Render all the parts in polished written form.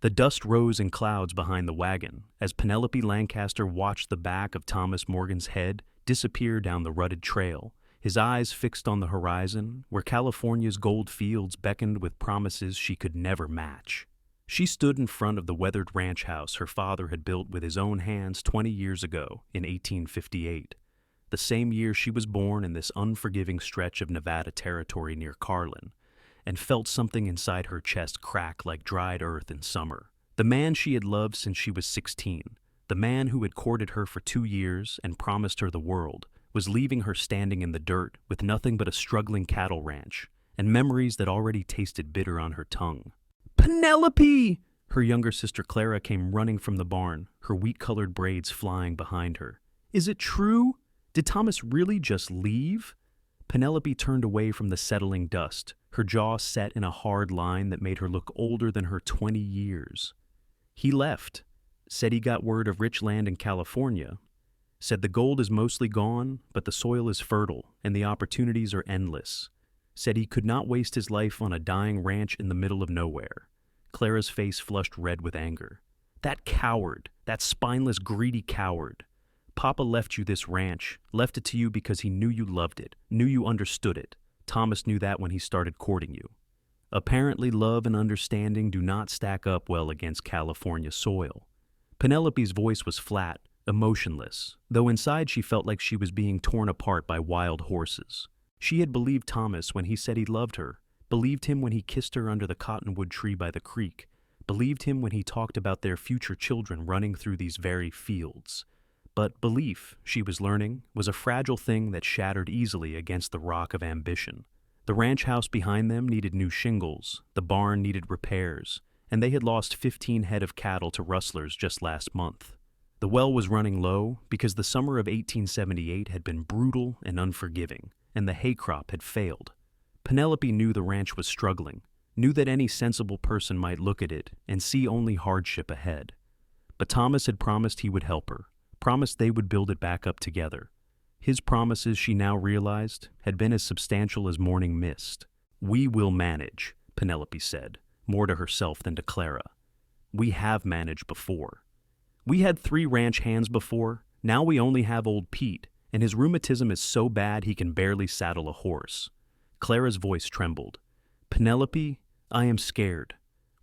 The dust rose in clouds behind the wagon as Penelope Lancaster watched the back of Thomas Morgan's head disappear down the rutted trail, his eyes fixed on the horizon where California's gold fields beckoned with promises she could never match. She stood in front of the weathered ranch house her father had built with his own hands 20 years ago in 1858, the same year she was born in this unforgiving stretch of Nevada territory near Carlin, and felt something inside her chest crack like dried earth in summer. The man she had loved since she was 16, the man who had courted her for 2 years and promised her the world, was leaving her standing in the dirt with nothing but a struggling cattle ranch and memories that already tasted bitter on her tongue. "Penelope!" Her younger sister Clara came running from the barn, her wheat-colored braids flying behind her. "Is it true? Did Thomas really just leave?" Penelope turned away from the settling dust, her jaw set in a hard line that made her look older than her 20 years. "He left. Said he got word of rich land in California. Said the gold is mostly gone, but the soil is fertile and the opportunities are endless. Said he could not waste his life on a dying ranch in the middle of nowhere." Clara's face flushed red with anger. "That coward, that spineless, greedy coward. Papa left you this ranch, left it to you because he knew you loved it, knew you understood it. Thomas knew that when he started courting you. Apparently, love and understanding do not stack up well against California soil." Penelope's voice was flat, emotionless, though inside she felt like she was being torn apart by wild horses. She had believed Thomas when he said he loved her, believed him when he kissed her under the cottonwood tree by the creek, believed him when he talked about their future children running through these very fields. But belief, she was learning, was a fragile thing that shattered easily against the rock of ambition. The ranch house behind them needed new shingles, the barn needed repairs, and they had lost 15 head of cattle to rustlers just last month. The well was running low because the summer of 1878 had been brutal and unforgiving, and the hay crop had failed. Penelope knew the ranch was struggling, knew that any sensible person might look at it and see only hardship ahead. But Thomas had promised he would help her, promised they would build it back up together. His promises, she now realized, had been as substantial as morning mist. "We will manage," Penelope said, more to herself than to Clara. "We have managed before. We had 3 ranch hands before, now we only have old Pete, and his rheumatism is so bad he can barely saddle a horse." Clara's voice trembled. "Penelope, I am scared.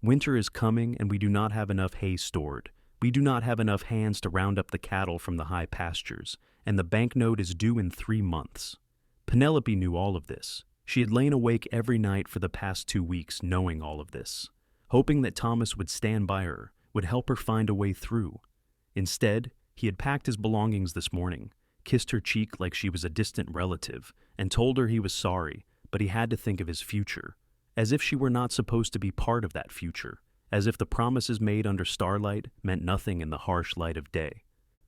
Winter is coming and we do not have enough hay stored. We do not have enough hands to round up the cattle from the high pastures, and the banknote is due in 3 months. Penelope knew all of this. She had lain awake every night for the past 2 weeks knowing all of this, hoping that Thomas would stand by her, would help her find a way through. Instead, he had packed his belongings this morning, kissed her cheek like she was a distant relative, and told her he was sorry, but he had to think of his future, as if she were not supposed to be part of that future, as if the promises made under starlight meant nothing in the harsh light of day.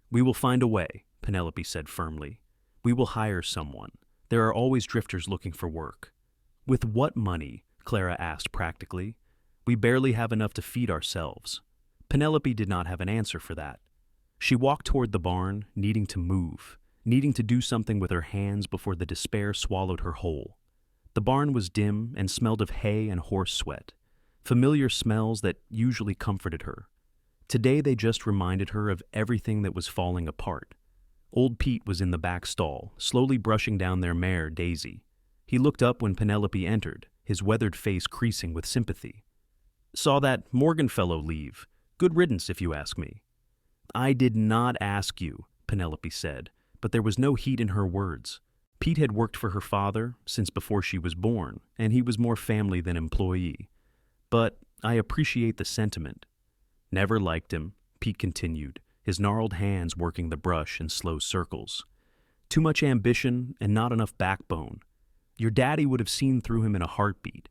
"We will find a way," Penelope said firmly. "We will hire someone. There are always drifters looking for work." "With what money?" Clara asked practically. "We barely have enough to feed ourselves." Penelope did not have an answer for that. She walked toward the barn, needing to move, needing to do something with her hands before the despair swallowed her whole. The barn was dim and smelled of hay and horse sweat, familiar smells that usually comforted her. Today they just reminded her of everything that was falling apart. Old Pete was in the back stall, slowly brushing down their mare, Daisy. He looked up when Penelope entered, his weathered face creasing with sympathy. "Saw that Morgan fellow leave. Good riddance, if you ask me." "I did not ask you," Penelope said, but there was no heat in her words. Pete had worked for her father since before she was born, and he was more family than employee. "But I appreciate the sentiment." "Never liked him," Pete continued, his gnarled hands working the brush in slow circles. "Too much ambition and not enough backbone. Your daddy would have seen through him in a heartbeat."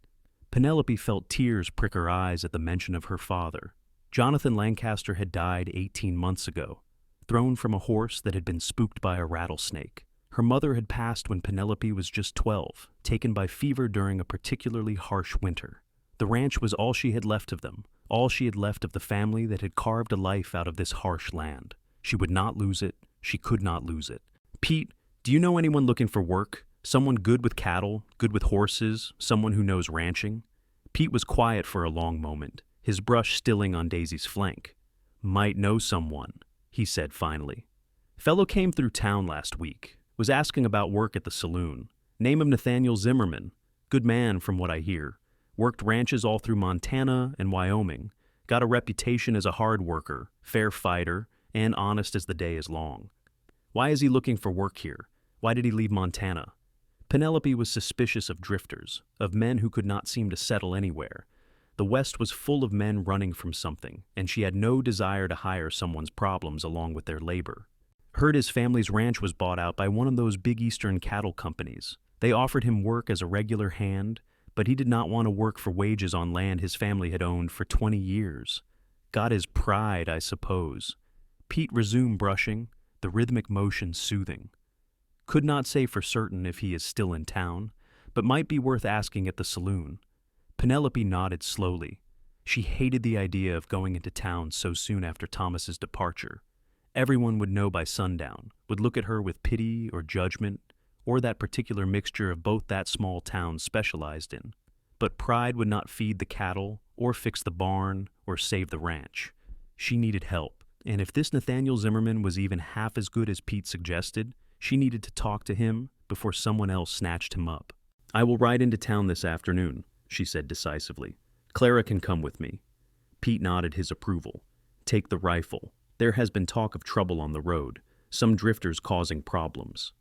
Penelope felt tears prick her eyes at the mention of her father. Jonathan Lancaster had died 18 months ago, thrown from a horse that had been spooked by a rattlesnake. Her mother had passed when Penelope was just 12, taken by fever during a particularly harsh winter. The ranch was all she had left of them, all she had left of the family that had carved a life out of this harsh land. She would not lose it. She could not lose it. "Pete, do you know anyone looking for work? Someone good with cattle, good with horses, someone who knows ranching?" Pete was quiet for a long moment. his brush stilling on Daisy's flank. "Might know someone," he said finally. "Fellow came through town last week. Was asking about work at the saloon. Name of Nathaniel Zimmerman. Good man from what I hear. Worked ranches all through Montana and Wyoming. Got a reputation as a hard worker, fair fighter, and honest as the day is long. Why is he looking for work here? Why did he leave Montana?" Penelope was suspicious of drifters, of men who could not seem to settle anywhere. The West was full of men running from something, and she had no desire to hire someone's problems along with their labor. Heard his family's ranch was bought out by one of those big Eastern cattle companies. They offered him work as a regular hand, but he did not want to work for wages on land his family had owned for 20 years. Got his pride, I suppose. Pete resumed brushing, the rhythmic motion soothing. Could not say for certain if he is still in town, but might be worth asking at the saloon. Penelope nodded slowly. She hated the idea of going into town so soon after Thomas's departure. Everyone would know by sundown, would look at her with pity or judgment, or that particular mixture of both that small town specialized in. But pride would not feed the cattle, or fix the barn, or save the ranch. She needed help, and if this Nathaniel Zimmerman was even half as good as Pete suggested, she needed to talk to him before someone else snatched him up. "I will ride into town this afternoon," she said decisively. "Clara can come with me." Pete nodded his approval. "Take the rifle. There has been talk of trouble on the road, some drifters causing problems."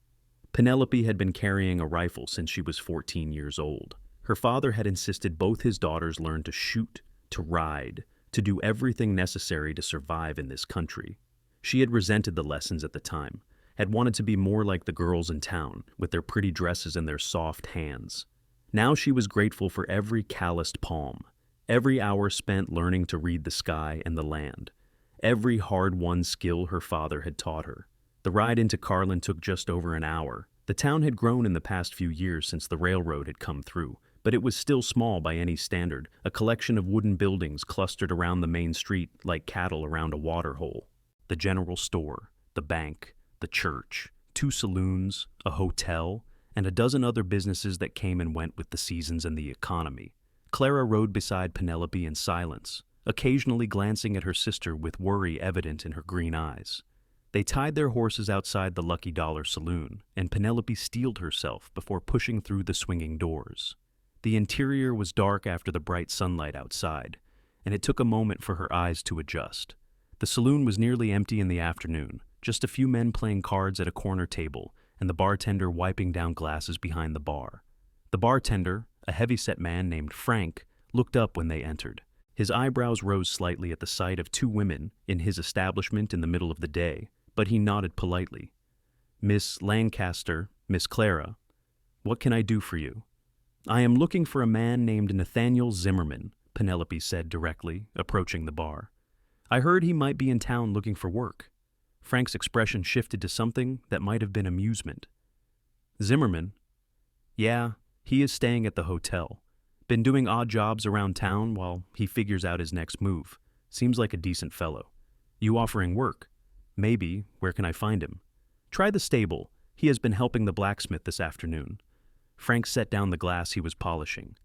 Penelope had been carrying a rifle since she was 14 years old. Her father had insisted both his daughters learn to shoot, to ride, to do everything necessary to survive in this country. She had resented the lessons at the time, had wanted to be more like the girls in town, with their pretty dresses and their soft hands. Now she was grateful for every calloused palm, every hour spent learning to read the sky and the land, every hard-won skill her father had taught her. The ride into Carlin took just over an hour. The town had grown in the past few years since the railroad had come through, but it was still small by any standard, a collection of wooden buildings clustered around the main street like cattle around a water hole. The general store, the bank, the church, 2 saloons, a hotel, and a dozen other businesses that came and went with the seasons and the economy. Clara rode beside Penelope in silence, occasionally glancing at her sister with worry evident in her green eyes. They tied their horses outside the Lucky Dollar saloon, and Penelope steeled herself before pushing through the swinging doors. The interior was dark after the bright sunlight outside, and it took a moment for her eyes to adjust. The saloon was nearly empty in the afternoon, just a few men playing cards at a corner table, and the bartender wiping down glasses behind the bar. The bartender, a heavy-set man named Frank, looked up when they entered. His eyebrows rose slightly at the sight of 2 women in his establishment in the middle of the day, but he nodded politely. "Miss Lancaster, Miss Clara, what can I do for you?" "I am looking for a man named Nathaniel Zimmerman," Penelope said directly, approaching the bar. "I heard he might be in town looking for work." Frank's expression shifted to something that might have been amusement. "Zimmerman? Yeah, he is staying at the hotel. Been doing odd jobs around town while he figures out his next move. Seems like a decent fellow. You offering work? Maybe. Where can I find him?" "Try the stable. He has been helping the blacksmith this afternoon." Frank set down the glass he was polishing.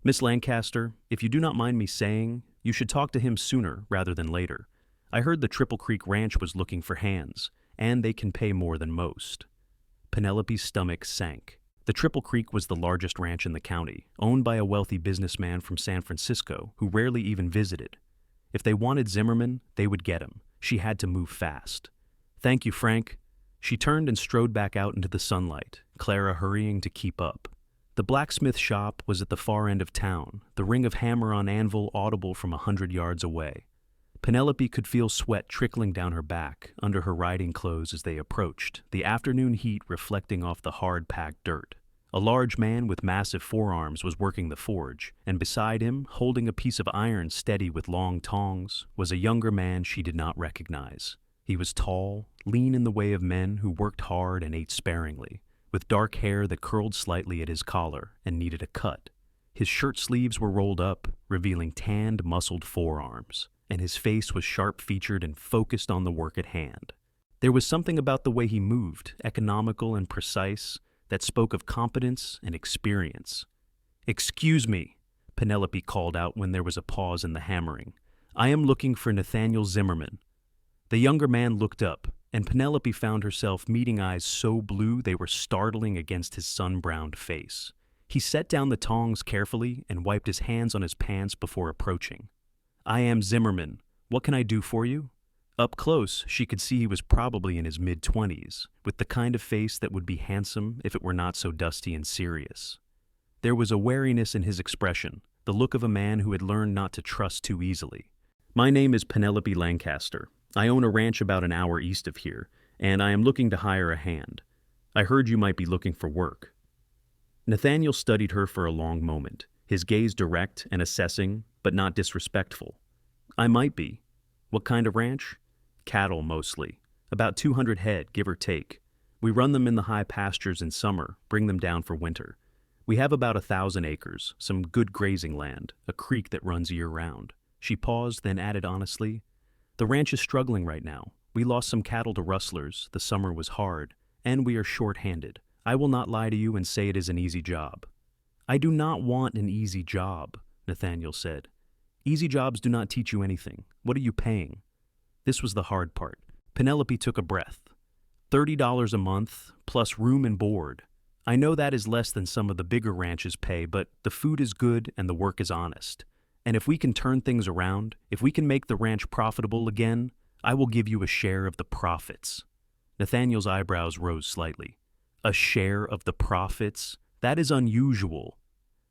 "Miss Lancaster, if you do not mind me saying, you should talk to him sooner rather than later. I heard the Triple Creek Ranch was looking for hands, and they can pay more than most." Penelope's stomach sank. The Triple Creek was the largest ranch in the county, owned by a wealthy businessman from San Francisco who rarely even visited. If they wanted Zimmerman, they would get him. She had to move fast. "Thank you, Frank." She turned and strode back out into the sunlight, Clara hurrying to keep up. The blacksmith shop was at the far end of town, the ring of hammer on anvil audible from 100 yards away. Penelope could feel sweat trickling down her back under her riding clothes as they approached, the afternoon heat reflecting off the hard-packed dirt. A large man with massive forearms was working the forge, and beside him, holding a piece of iron steady with long tongs, was a younger man she did not recognize. He was tall, lean in the way of men who worked hard and ate sparingly, with dark hair that curled slightly at his collar and needed a cut. His shirt sleeves were rolled up, revealing tanned, muscled forearms, and his face was sharp-featured and focused on the work at hand. There was something about the way he moved, economical and precise, that spoke of competence and experience. "Excuse me." Penelope called out when there was a pause in the hammering. "I am looking for Nathaniel Zimmerman." The younger man looked up, and Penelope found herself meeting eyes so blue they were startling against his sun-browned face. He set down the tongs carefully and wiped his hands on his pants before approaching. "I am Zimmerman. What can I do for you?" Up close, she could see he was probably in his mid-20s, with the kind of face that would be handsome if it were not so dusty and serious. There was a wariness in his expression, the look of a man who had learned not to trust too easily. "My name is Penelope Lancaster. I own a ranch about an hour east of here, and I am looking to hire a hand. I heard you might be looking for work." Nathaniel studied her for a long moment, his gaze direct and assessing, but not disrespectful. "I might be. What kind of ranch?" "Cattle, mostly. About 200 head, give or take. We run them in the high pastures in summer, bring them down for winter. We have about 1,000 acres, some good grazing land, a creek that runs year-round." She paused, then added honestly, "The ranch is struggling right now. We lost some cattle to rustlers, the summer was hard, and we are short-handed. I will not lie to you and say it is an easy job." "I do not want an easy job," Nathaniel said. "Easy jobs do not teach you anything. What are you paying?" This was the hard part. Penelope took a breath. $30 a month, plus room and board. I know that is less than some of the bigger ranches pay, but the food is good and the work is honest. And if we can turn things around, if we can make the ranch profitable again, I will give you a share of the profits." Nathaniel's eyebrows rose slightly. "A share of the profits? That is unusual."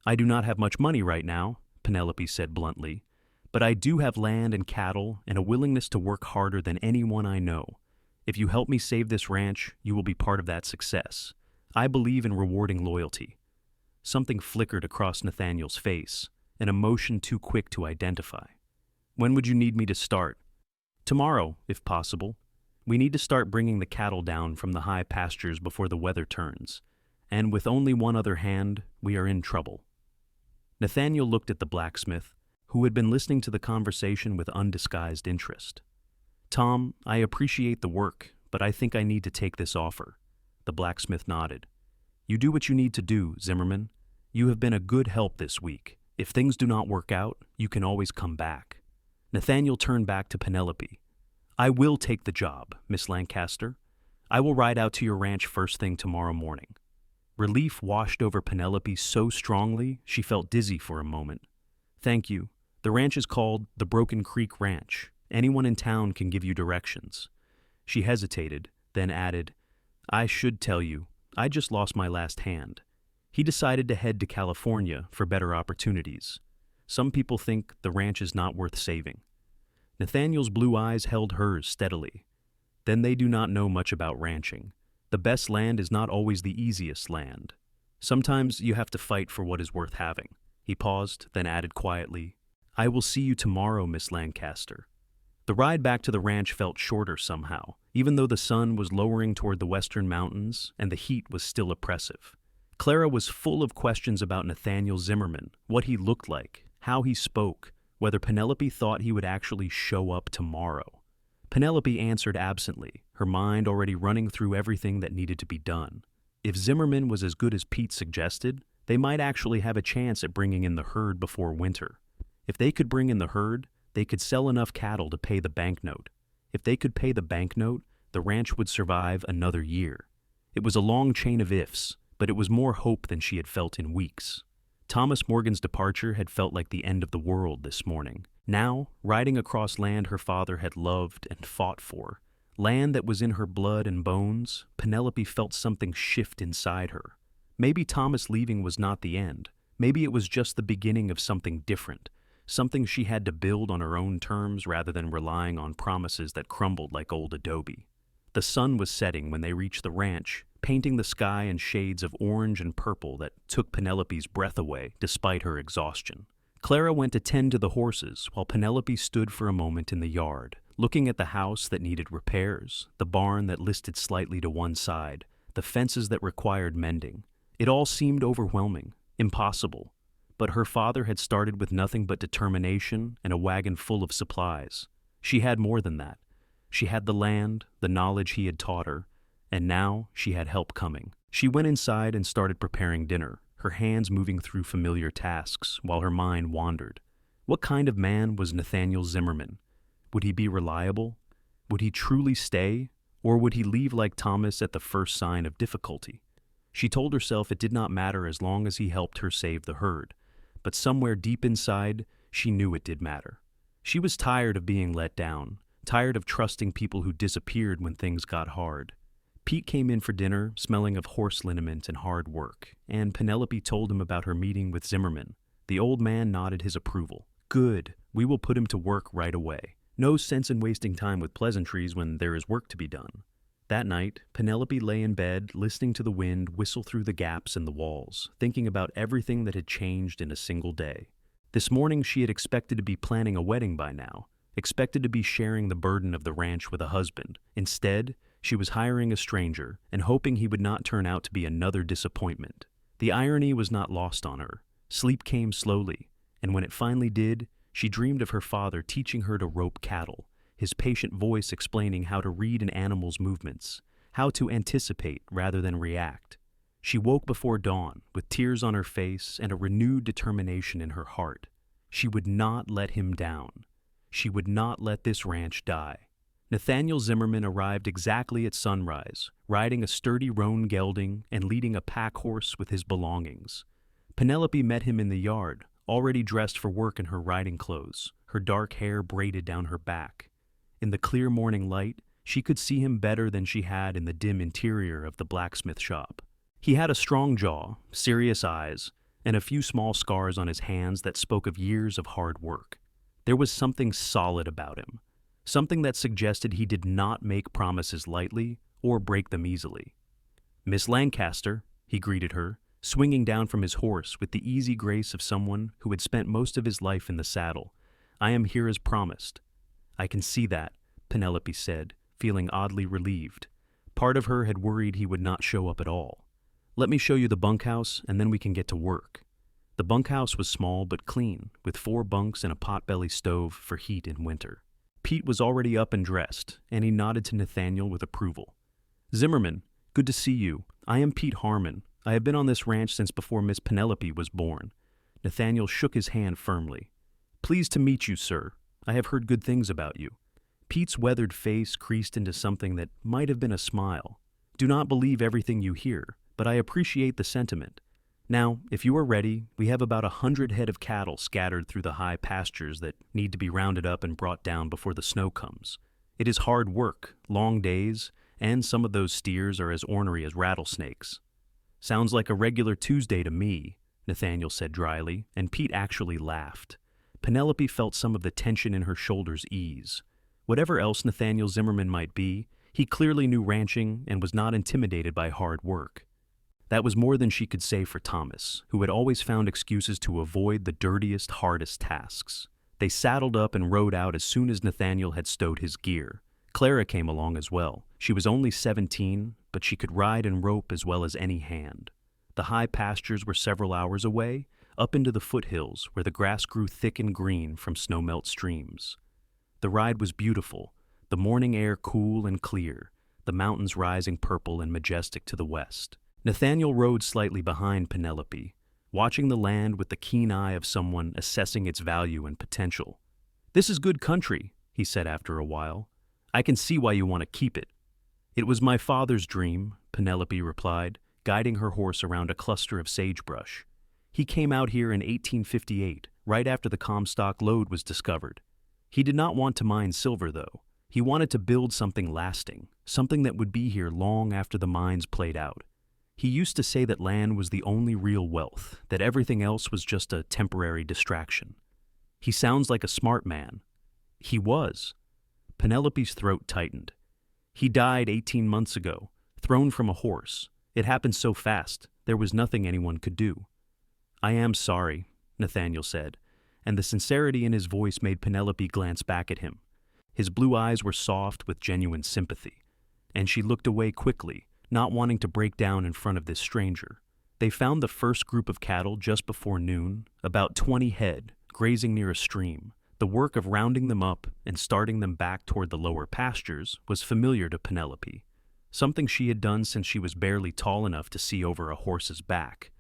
"I do not have much money right now," Penelope said bluntly, "but I do have land and cattle and a willingness to work harder than anyone I know. If you help me save this ranch, you will be part of that success. I believe in rewarding loyalty." Something flickered across Nathaniel's face, an emotion too quick to identify. "When would you need me to start?" "Tomorrow, if possible. We need to start bringing the cattle down from the high pastures before the weather turns, and with only one other hand, we are in trouble." Nathaniel looked at the blacksmith, who had been listening to the conversation with undisguised interest. "Tom, I appreciate the work, but I think I need to take this offer." The blacksmith nodded. "You do what you need to do, Zimmerman. You have been a good help this week. If things do not work out, you can always come back." Nathaniel turned back to Penelope. "I will take the job, Miss Lancaster. I will ride out to your ranch first thing tomorrow morning." Relief washed over Penelope so strongly she felt dizzy for a moment. "Thank you. The ranch is called the Broken Creek Ranch. Anyone in town can give you directions." She hesitated, then added, "I should tell you, I just lost my last hand. He decided to head to California for better opportunities. Some people think the ranch is not worth saving." Nathaniel's blue eyes held hers steadily. "Then they do not know much about ranching. The best land is not always the easiest land. Sometimes you have to fight for what is worth having." He paused, then added quietly, "I will see you tomorrow, Miss Lancaster." The ride back to the ranch felt shorter somehow, even though the sun was lowering toward the western mountains and the heat was still oppressive. Clara was full of questions about Nathaniel Zimmerman, what he looked like, how he spoke, whether Penelope thought he would actually show up tomorrow. Penelope answered absently, her mind already running through everything that needed to be done. If Zimmerman was as good as Pete suggested, they might actually have a chance at bringing in the herd before winter. If they could bring in the herd, they could sell enough cattle to pay the banknote. If they could pay the banknote, the ranch would survive another year. It was a long chain of ifs, but it was more hope than she had felt in weeks. Thomas Morgan's departure had felt like the end of the world this morning. Now, riding across land her father had loved and fought for, land that was in her blood and bones, Penelope felt something shift inside her. Maybe Thomas leaving was not the end. Maybe it was just the beginning of something different, something she had to build on her own terms rather than relying on promises that crumbled like old adobe. The sun was setting when they reached the ranch, painting the sky in shades of orange and purple that took Penelope's breath away despite her exhaustion. Clara went to tend to the horses while Penelope stood for a moment in the yard, looking at the house that needed repairs, the barn that listed slightly to one side, the fences that required mending. It all seemed overwhelming, impossible. But her father had started with nothing but determination and a wagon full of supplies. She had more than that. She had the land, the knowledge he had taught her, and now she had help coming. She went inside and started preparing dinner, her hands moving through familiar tasks while her mind wandered. What kind of man was Nathaniel Zimmerman? Would he be reliable? Would he truly stay? Or would he leave like Thomas at the first sign of difficulty? She told herself it did not matter as long as he helped her save the herd. But somewhere deep inside, she knew it did matter. She was tired of being let down, tired of trusting people who disappeared when things got hard. Pete came in for dinner, smelling of horse liniment and hard work, and Penelope told him about her meeting with Zimmerman. The old man nodded his approval. Good, we will put him to work right away. No sense in wasting time with pleasantries when there is work to be done. That night, Penelope lay in bed, listening to the wind whistle through the gaps in the walls, thinking about everything that had changed in a single day. This morning she had expected to be planning a wedding by now, expected to be sharing the burden of the ranch with a husband. Instead, she was hiring a stranger and hoping he would not turn out to be another disappointment. The irony was not lost on her. Sleep came slowly, and when it finally did, she dreamed of her father teaching her to rope cattle, his patient voice explaining how to read an animal's movements, how to anticipate rather than react. She woke before dawn, with tears on her face and a renewed determination in her heart. She would not let him down. She would not let this ranch die. Nathaniel Zimmerman arrived exactly at sunrise, riding a sturdy roan gelding and leading a pack horse with his belongings. Penelope met him in the yard, already dressed for work in her riding clothes, her dark hair braided down her back. In the clear morning light, she could see him better than she had in the dim interior of the blacksmith shop. He had a strong jaw, serious eyes, and a few small scars on his hands that spoke of years of hard work. There was something solid about him, something that suggested he did not make promises lightly or break them easily. "Miss Lancaster," he greeted her, swinging down from his horse with the easy grace of someone who had spent most of his life in the saddle. "I am here as promised." "I can see that," Penelope said, feeling oddly relieved. Part of her had worried he would not show up at all. "Let me show you the bunkhouse, and then we can get to work." The bunkhouse was small but clean, with 4 bunks and a potbelly stove for heat in winter. Pete was already up and dressed, and he nodded to Nathaniel with approval. "Zimmerman, good to see you. I am Pete Harmon. I have been on this ranch since before Miss Penelope was born." Nathaniel shook his hand firmly. "Pleased to meet you, sir. I have heard good things about you." Pete's weathered face creased into something that might have been a smile. "Do not believe everything you hear, but I appreciate the sentiment. Now, if you are ready, we have about 100 head of cattle scattered through the high pastures that need to be rounded up and brought down before the snow comes. It is hard work, long days, and some of those steers are as ornery as rattlesnakes." "Sounds like a regular Tuesday to me," Nathaniel said dryly, and Pete actually laughed. Penelope felt some of the tension in her shoulders ease. Whatever else Nathaniel Zimmerman might be, he clearly knew ranching and was not intimidated by hard work. That was more than she could say for Thomas, who had always found excuses to avoid the dirtiest, hardest tasks. They saddled up and rode out as soon as Nathaniel had stowed his gear. Clara came along as well. She was only 17, but she could ride and rope as well as any hand. The high pastures were several hours away, up into the foothills where the grass grew thick and green from snowmelt streams. The ride was beautiful, the morning air cool and clear, the mountains rising purple and majestic to the west. Nathaniel rode slightly behind Penelope, watching the land with the keen eye of someone assessing its value and potential. "This is good country," he said after a while. "I can see why you want to keep it." "It was my father's dream," Penelope replied, guiding her horse around a cluster of sagebrush. "He came out here in 1858, right after the Comstock lode was discovered. He did not want to mine silver, though. He wanted to build something lasting, something that would be here long after the mines played out. He used to say that land was the only real wealth, that everything else was just a temporary distraction." "He sounds like a smart man." "He was." Penelope's throat tightened. "He died 18 months ago, thrown from a horse. It happened so fast, there was nothing anyone could do." "I am sorry," Nathaniel said, and the sincerity in his voice made Penelope glance back at him. His blue eyes were soft with genuine sympathy, and she looked away quickly, not wanting to break down in front of this stranger. They found the first group of cattle just before noon, about 20 head, grazing near a stream. The work of rounding them up and starting them back toward the lower pastures was familiar to Penelope, something she had done since she was barely tall enough to see over a horse's back.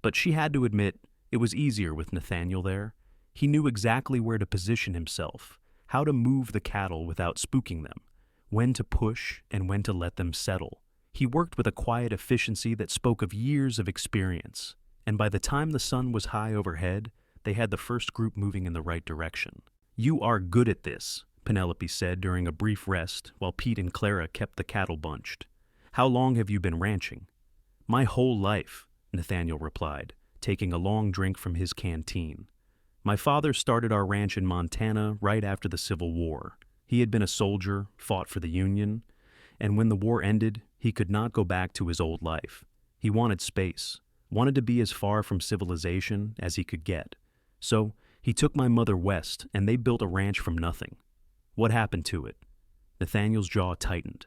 But she had to admit it was easier with Nathaniel there. He knew exactly where to position himself, how to move the cattle without spooking them, when to push and when to let them settle. He worked with a quiet efficiency that spoke of years of experience, and by the time the sun was high overhead, they had the first group moving in the right direction. "You are good at this," Penelope said during a brief rest while Pete and Clara kept the cattle bunched. "How long have you been ranching?" "My whole life," Nathaniel replied, taking a long drink from his canteen. "My father started our ranch in Montana right after the Civil War. He had been a soldier, fought for the Union, and when the war ended, he could not go back to his old life. He wanted space, wanted to be as far from civilization as he could get. So he took my mother west, and they built a ranch from nothing." "What happened to it?" Nathaniel's jaw tightened.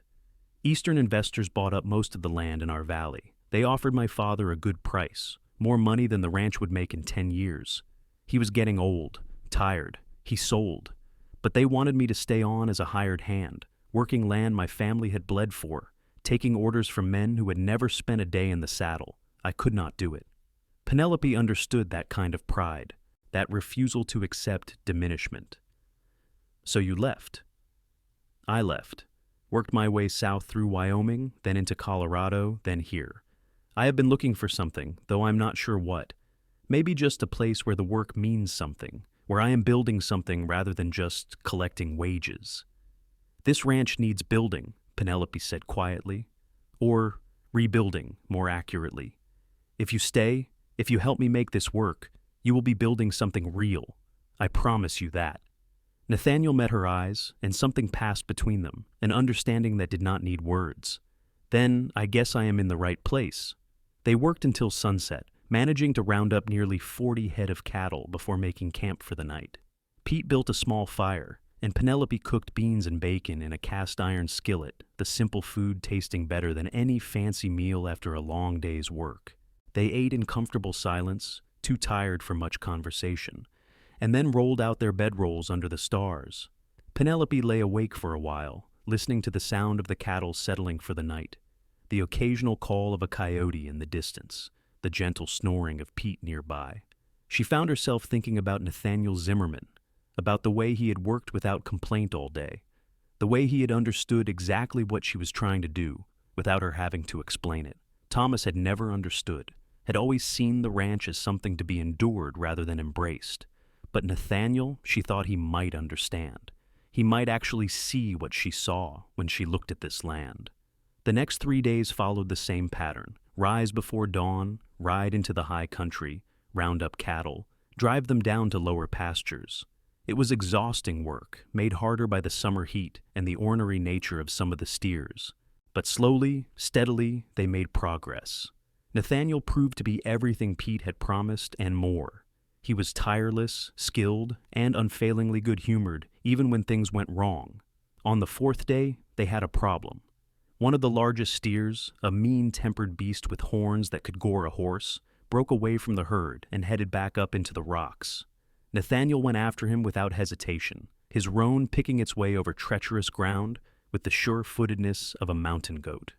"Eastern investors bought up most of the land in our valley. They offered my father a good price, more money than the ranch would make in 10 years. He was getting old, tired. He sold. But they wanted me to stay on as a hired hand, working land my family had bled for, taking orders from men who had never spent a day in the saddle. I could not do it." Penelope understood that kind of pride, that refusal to accept diminishment. "So you left?" "I left. Worked my way south through Wyoming, then into Colorado, then here. I have been looking for something, though I'm not sure what. Maybe just a place where the work means something, where I am building something rather than just collecting wages." "This ranch needs building," Penelope said quietly. "Or rebuilding, more accurately. If you stay, if you help me make this work, you will be building something real. I promise you that." Nathaniel met her eyes, and something passed between them, an understanding that did not need words. "Then I guess I am in the right place." They worked until sunset, managing to round up nearly 40 head of cattle before making camp for the night. Pete built a small fire, and Penelope cooked beans and bacon in a cast-iron skillet, the simple food tasting better than any fancy meal after a long day's work. They ate in comfortable silence, too tired for much conversation, and then rolled out their bedrolls under the stars. Penelope lay awake for a while, listening to the sound of the cattle settling for the night, the occasional call of a coyote in the distance, the gentle snoring of Pete nearby. She found herself thinking about Nathaniel Zimmerman, about the way he had worked without complaint all day, the way he had understood exactly what she was trying to do without her having to explain it. Thomas had never understood, had always seen the ranch as something to be endured rather than embraced. But Nathaniel, she thought he might understand. He might actually see what she saw when she looked at this land. The next 3 days followed the same pattern: rise before dawn, ride into the high country, round up cattle, drive them down to lower pastures. It was exhausting work, made harder by the summer heat and the ornery nature of some of the steers. But slowly, steadily, they made progress. Nathaniel proved to be everything Pete had promised and more. He was tireless, skilled, and unfailingly good-humored, even when things went wrong. On the 4th day, they had a problem. One of the largest steers, a mean-tempered beast with horns that could gore a horse, broke away from the herd and headed back up into the rocks. Nathaniel went after him without hesitation, his roan picking its way over treacherous ground with the sure-footedness of a mountain goat.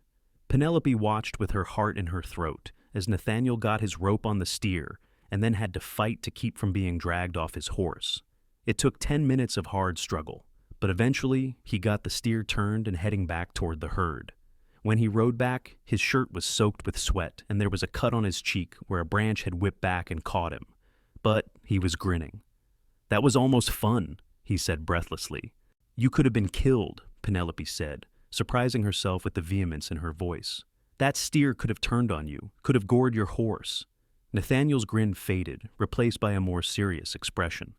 Penelope watched with her heart in her throat as Nathaniel got his rope on the steer and then had to fight to keep from being dragged off his horse. It took 10 minutes of hard struggle, but eventually he got the steer turned and heading back toward the herd. When he rode back, his shirt was soaked with sweat and there was a cut on his cheek where a branch had whipped back and caught him. But he was grinning. "That was almost fun," he said breathlessly. "You could have been killed," Penelope said, surprising herself with the vehemence in her voice. "That steer could have turned on you, could have gored your horse." Nathaniel's grin faded, replaced by a more serious expression.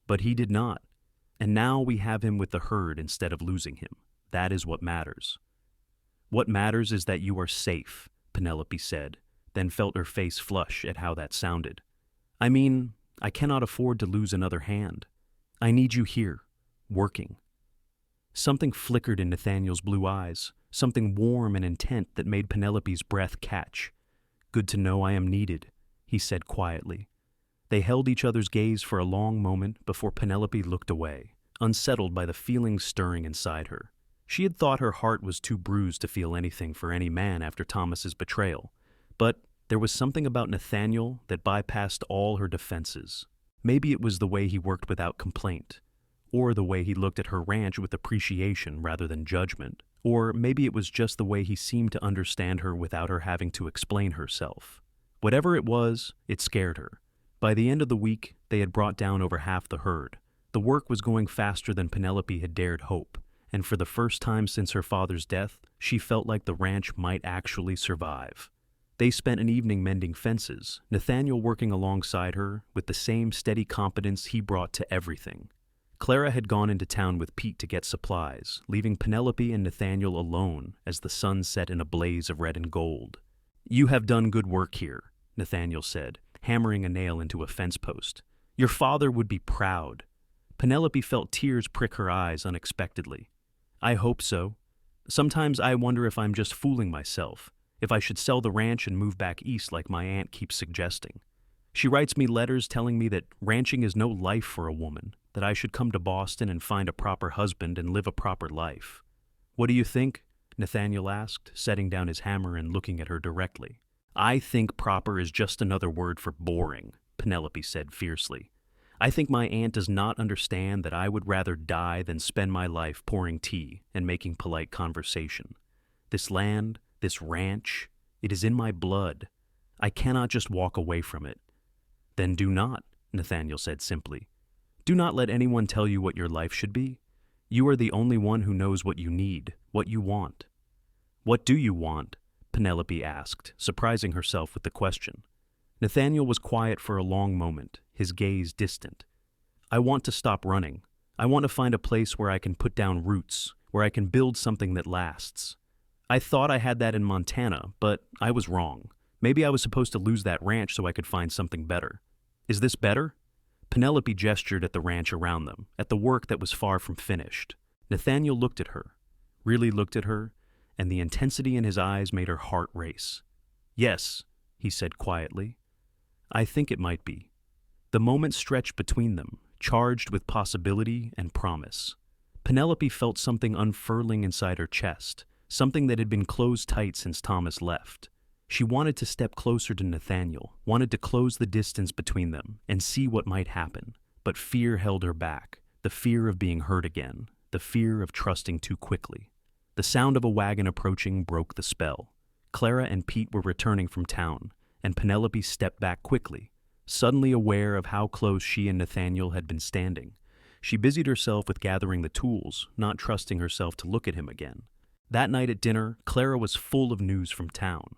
"But he did not. And now we have him with the herd instead of losing him. That is what matters." "What matters is that you are safe," Penelope said, then felt her face flush at how that sounded. "I mean, I cannot afford to lose another hand. I need you here, working." Something flickered in Nathaniel's blue eyes, something warm and intent that made Penelope's breath catch. "Good to know I am needed," he said quietly. They held each other's gaze for a long moment before Penelope looked away, unsettled by the feelings stirring inside her. She had thought her heart was too bruised to feel anything for any man after Thomas's betrayal, but There was something about Nathaniel that bypassed all her defenses. Maybe it was the way he worked without complaint, or the way he looked at her ranch with appreciation rather than judgment, or maybe it was just the way he seemed to understand her without her having to explain herself. Whatever it was, it scared her. By the end of the week, they had brought down over half the herd. The work was going faster than Penelope had dared hope, and for the first time since her father's death, she felt like the ranch might actually survive. They spent an evening mending fences, Nathaniel working alongside her with the same steady competence he brought to everything. Clara had gone into town with Pete to get supplies, leaving Penelope and Nathaniel alone as the sun set in a blaze of red and gold. "You have done good work here," Nathaniel said, hammering a nail into a fence post. "Your father would be proud." Penelope felt tears prick her eyes unexpectedly. "I hope so. Sometimes I wonder if I'm just fooling myself, if I should sell the ranch and move back east like my aunt keeps suggesting. She writes me letters telling me that ranching is no life for a woman, that I should come to Boston and find a proper husband and live a proper life." "What do you think?" Nathaniel asked, setting down his hammer and looking at her directly. "I think proper is just another word for boring," Penelope said fiercely. "I think my aunt does not understand that I would rather die than spend my life pouring tea and making polite conversation. This land, this ranch, it is in my blood. I cannot just walk away from it." "Then do not," Nathaniel said simply. "Do not let anyone tell you what your life should be. You are the only one who knows what you need, what you want." "What do you want?" Penelope asked, surprising herself with the question. Nathaniel was quiet for a long moment, his gaze distant. "I want to stop running. I want to find a place where I can put down roots, where I can build something that lasts. I thought I had that in Montana, but I was wrong. Maybe I was supposed to lose that ranch so I could find something better. Is this better?" Penelope gestured at the ranch around them, at the work that was far from finished. Nathaniel looked at her, really looked at her, and the intensity in his eyes made her heart race. "Yes," he said quietly. "I think it might be." The moment stretched between them, charged with possibility and promise. Penelope felt something unfurling inside her chest, something that had been closed tight since Thomas left. She wanted to step closer to Nathaniel, wanted to close the distance between them and see what might happen, but fear held her back, the fear of being hurt again, the fear of trusting too quickly. The sound of a wagon approaching broke the spell. Clara and Pete were returning from town, and Penelope stepped back quickly, suddenly aware of how close she and Nathaniel had been standing. She busied herself with gathering the tools, not trusting herself to look at him again. That night at dinner, Clara was full of news from town.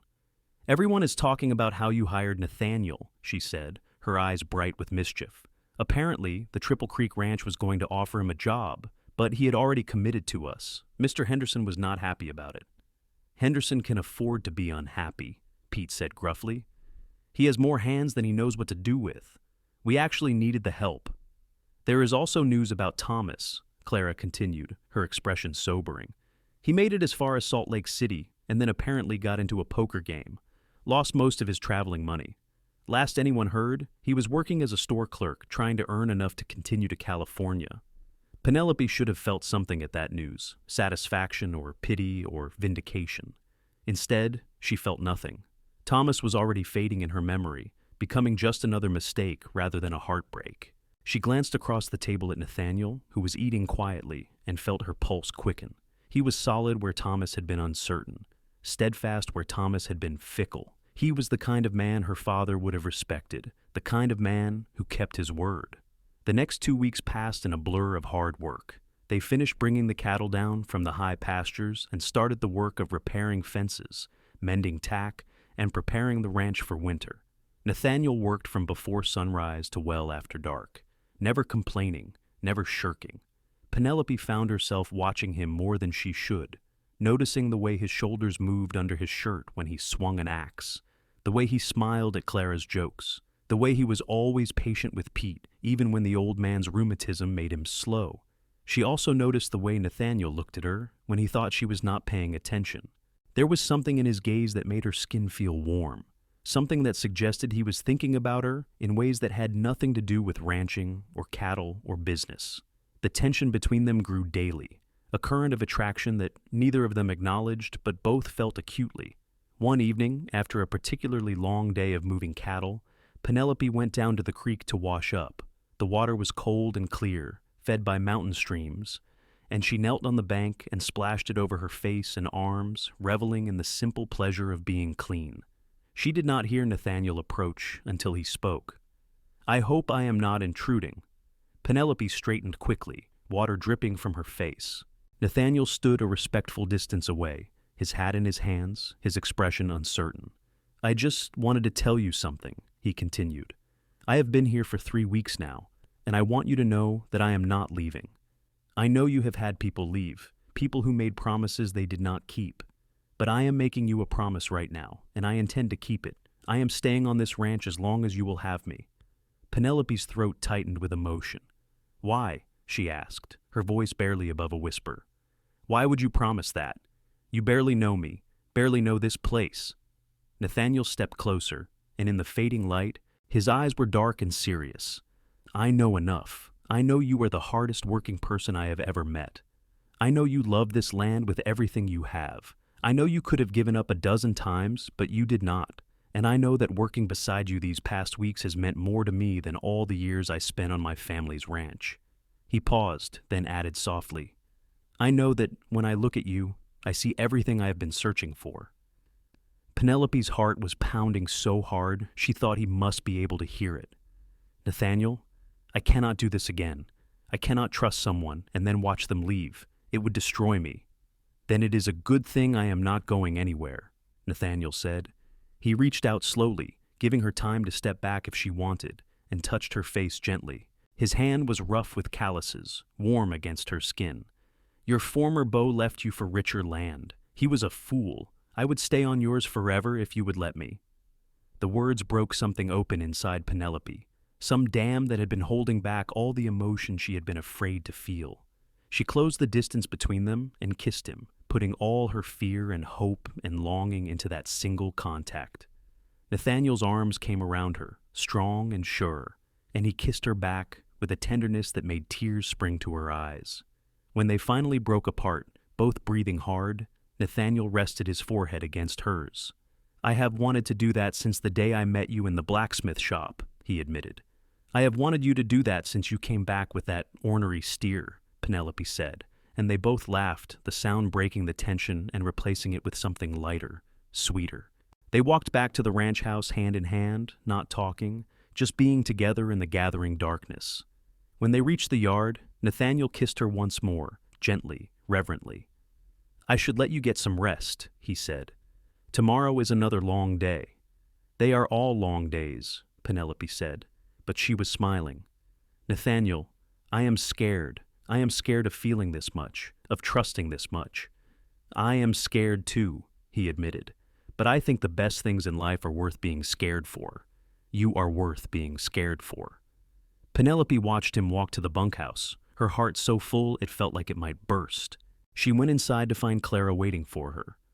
"Everyone is talking about how you hired Nathaniel," she said, her eyes bright with mischief. "Apparently, the Triple Creek Ranch was going to offer him a job, but he had already committed to us. Mr. Henderson was not happy about it." "Henderson can afford to be unhappy," Pete said gruffly. "He has more hands than he knows what to do with. We actually needed the help." "There is also news about Thomas," Clara continued, her expression sobering. "He made it as far as Salt Lake City, and then apparently got into a poker game. Lost most of his traveling money. Last anyone heard, he was working as a store clerk, trying to earn enough to continue to California." Penelope should have felt something at that news, satisfaction or pity or vindication. Instead, she felt nothing. Thomas was already fading in her memory, becoming just another mistake rather than a heartbreak. She glanced across the table at Nathaniel, who was eating quietly, and felt her pulse quicken. He was solid where Thomas had been uncertain, steadfast where Thomas had been fickle. He was the kind of man her father would have respected, the kind of man who kept his word. The next 2 weeks passed in a blur of hard work. They finished bringing the cattle down from the high pastures and started the work of repairing fences, mending tack, and preparing the ranch for winter. Nathaniel worked from before sunrise to well after dark, never complaining, never shirking. Penelope found herself watching him more than she should, noticing the way his shoulders moved under his shirt when he swung an axe, the way he smiled at Clara's jokes, the way he was always patient with Pete, even when the old man's rheumatism made him slow. She also noticed the way Nathaniel looked at her when he thought she was not paying attention. There was something in his gaze that made her skin feel warm, something that suggested he was thinking about her in ways that had nothing to do with ranching or cattle or business. The tension between them grew daily, a current of attraction that neither of them acknowledged but both felt acutely. One evening, after a particularly long day of moving cattle, Penelope went down to the creek to wash up. The water was cold and clear, fed by mountain streams, and she knelt on the bank and splashed it over her face and arms, reveling in the simple pleasure of being clean. She did not hear Nathaniel approach until he spoke. "I hope I am not intruding." Penelope straightened quickly, water dripping from her face. Nathaniel stood a respectful distance away, his hat in his hands, his expression uncertain. "I just wanted to tell you something," he continued. "I have been here for 3 weeks now, and I want you to know that I am not leaving. I know you have had people leave, people who made promises they did not keep. But I am making you a promise right now, and I intend to keep it. I am staying on this ranch as long as you will have me." Penelope's throat tightened with emotion. "Why?" she asked, her voice barely above a whisper. "Why would you promise that? You barely know me, barely know this place." Nathaniel stepped closer, and in the fading light, his eyes were dark and serious. "I know enough. I know you are the hardest working person I have ever met. I know you love this land with everything you have. I know you could have given up a dozen times, but you did not. And I know that working beside you these past weeks has meant more to me than all the years I spent on my family's ranch." He paused, then added softly, "I know that when I look at you, I see everything I have been searching for." Penelope's heart was pounding so hard she thought he must be able to hear it. "Nathaniel, I cannot do this again. I cannot trust someone and then watch them leave. It would destroy me." "Then it is a good thing I am not going anywhere," Nathaniel said. He reached out slowly, giving her time to step back if she wanted, and touched her face gently. His hand was rough with calluses, warm against her skin. "Your former beau left you for richer land. He was a fool. I would stay on yours forever if you would let me." The words broke something open inside Penelope, some dam that had been holding back all the emotion she had been afraid to feel. She closed the distance between them and kissed him, putting all her fear and hope and longing into that single contact. Nathaniel's arms came around her, strong and sure, and he kissed her back with a tenderness that made tears spring to her eyes. When they finally broke apart, both breathing hard, Nathaniel rested his forehead against hers. "I have wanted to do that since the day I met you in the blacksmith shop," he admitted. "I have wanted you to do that since you came back with that ornery steer," Penelope said, and they both laughed, the sound breaking the tension and replacing it with something lighter, sweeter. They walked back to the ranch house hand in hand, not talking, just being together in the gathering darkness. When they reached the yard, Nathaniel kissed her once more, gently, reverently. "I should let you get some rest," he said. "Tomorrow is another long day." "They are all long days," Penelope said, but she was smiling. "Nathaniel, I am scared. I am scared of feeling this much, of trusting this much." "I am scared too," he admitted, "but I think the best things in life are worth being scared for. You are worth being scared for." Penelope watched him walk to the bunkhouse, her heart so full it felt like it might burst. She went inside to find Clara waiting for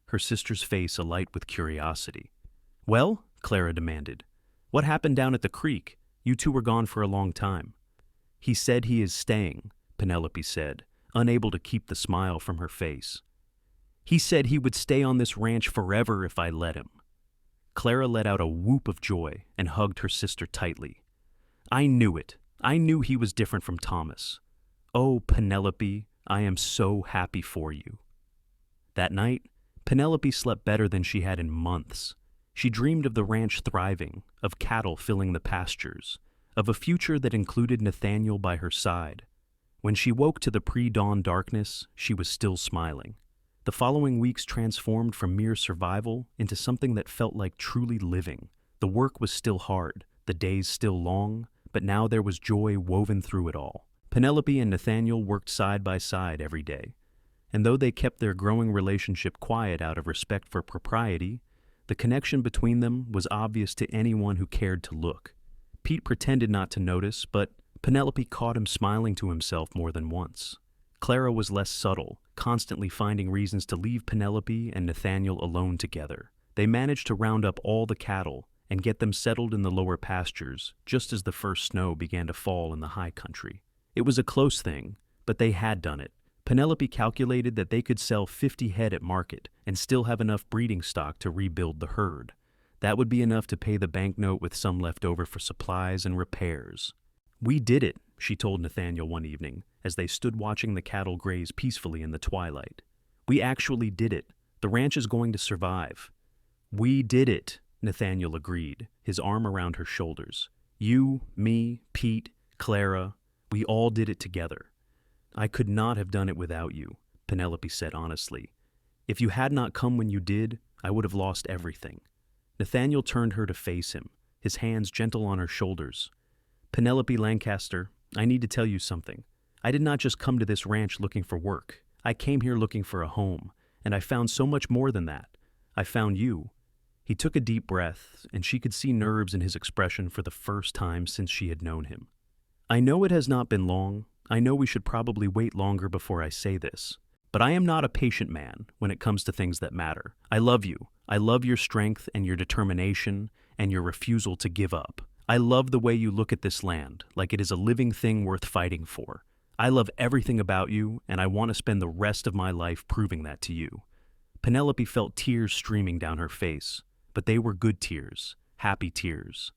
her sister's face alight with curiosity. "Well?" Clara demanded. "What happened down at the creek? You two were gone for a long time." "He said he is staying," Penelope said, unable to keep the smile from her face. "He said he would stay on this ranch forever if I let him." Clara let out a whoop of joy and hugged her sister tightly. "I knew it. I knew he was different from Thomas. Oh, Penelope, I am so happy for you." That night, Penelope slept better than she had in months. She dreamed of the ranch thriving, of cattle filling the pastures, of a future that included Nathaniel by her side. When she woke to the pre-dawn darkness, she was still smiling. The following weeks transformed from mere survival into something that felt like truly living. The work was still hard, the days still long, but now there was joy woven through it all. Penelope and Nathaniel worked side by side every day, and though they kept their growing relationship quiet out of respect for propriety, the connection between them was obvious to anyone who cared to look. Pete pretended not to notice, but Penelope caught him smiling to himself more than once. Clara was less subtle, constantly finding reasons to leave Penelope and Nathaniel alone together. They managed to round up all the cattle and get them settled in the lower pastures, just as the first snow began to fall in the high country. It was a close thing, but they had done it, Penelope calculated that they could sell 50 head at market and still have enough breeding stock to rebuild the herd. That would be enough to pay the banknote with some left over for supplies and repairs. "We did it," she told Nathaniel one evening, as they stood watching the cattle graze peacefully in the twilight. "We actually did it. The ranch is going to survive." "We did it," Nathaniel agreed, his arm around her shoulders. "You, me, Pete, Clara, we all did it together." "I could not have done it without you," Penelope said honestly. "If you had not come when you did, I would have lost everything." Nathaniel turned her to face him, his hands gentle on her shoulders. "Penelope Lancaster, I need to tell you something. I did not just come to this ranch looking for work. I came here looking for a home, and I found so much more than that. I found you." He took a deep breath, and she could see nerves in his expression for the first time since she had known him. "I know it has not been long. I know we should probably wait longer before I say this. But I am not a patient man when it comes to things that matter. I love you. I love your strength and your determination and your refusal to give up. I love the way you look at this land, like it is a living thing worth fighting for. I love everything about you, and I want to spend the rest of my life proving that to you." Penelope felt tears streaming down her face, but they were good tears, happy tears.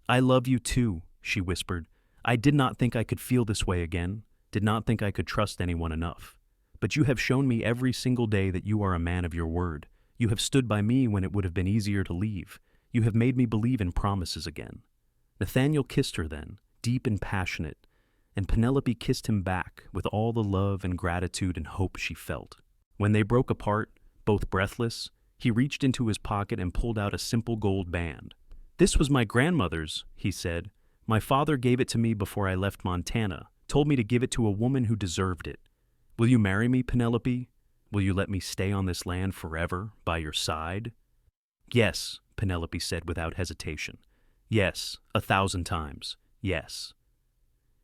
"I love you too," she whispered. "I did not think I could feel this way again, did not think I could trust anyone enough. But you have shown me every single day that you are a man of your word. You have stood by me when it would have been easier to leave. You have made me believe in promises again." Nathaniel kissed her then, deep and passionate, and Penelope kissed him back with all the love and gratitude and hope she felt. When they broke apart, both breathless, he reached into his pocket and pulled out a simple gold band. "This was my grandmother's," he said. "My father gave it to me before I left Montana, told me to give it to a woman who deserved it. Will you marry me, Penelope? Will you let me stay on this land forever, by your side?" "Yes," Penelope said without hesitation. "Yes, 1,000 times, yes."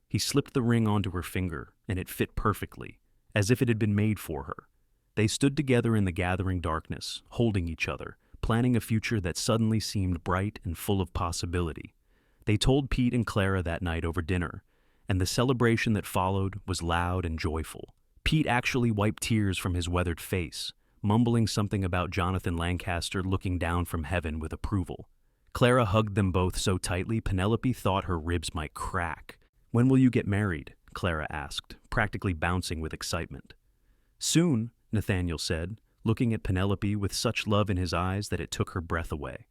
He slipped the ring onto her finger, and it fit perfectly, as if it had been made for her. They stood together in the gathering darkness, holding each other, planning a future that suddenly seemed bright and full of possibility. They told Pete and Clara that night over dinner, and the celebration that followed was loud and joyful. Pete actually wiped tears from his weathered face, mumbling something about Jonathan Lancaster looking down from heaven with approval. Clara hugged them both so tightly Penelope thought her ribs might crack. "When will you get married?" Clara asked, practically bouncing with excitement. "Soon," Nathaniel said, looking at Penelope with such love in his eyes that it took her breath away.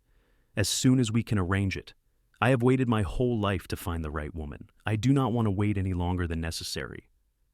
"As soon as we can arrange it. I have waited my whole life to find the right woman. I do not want to wait any longer than necessary."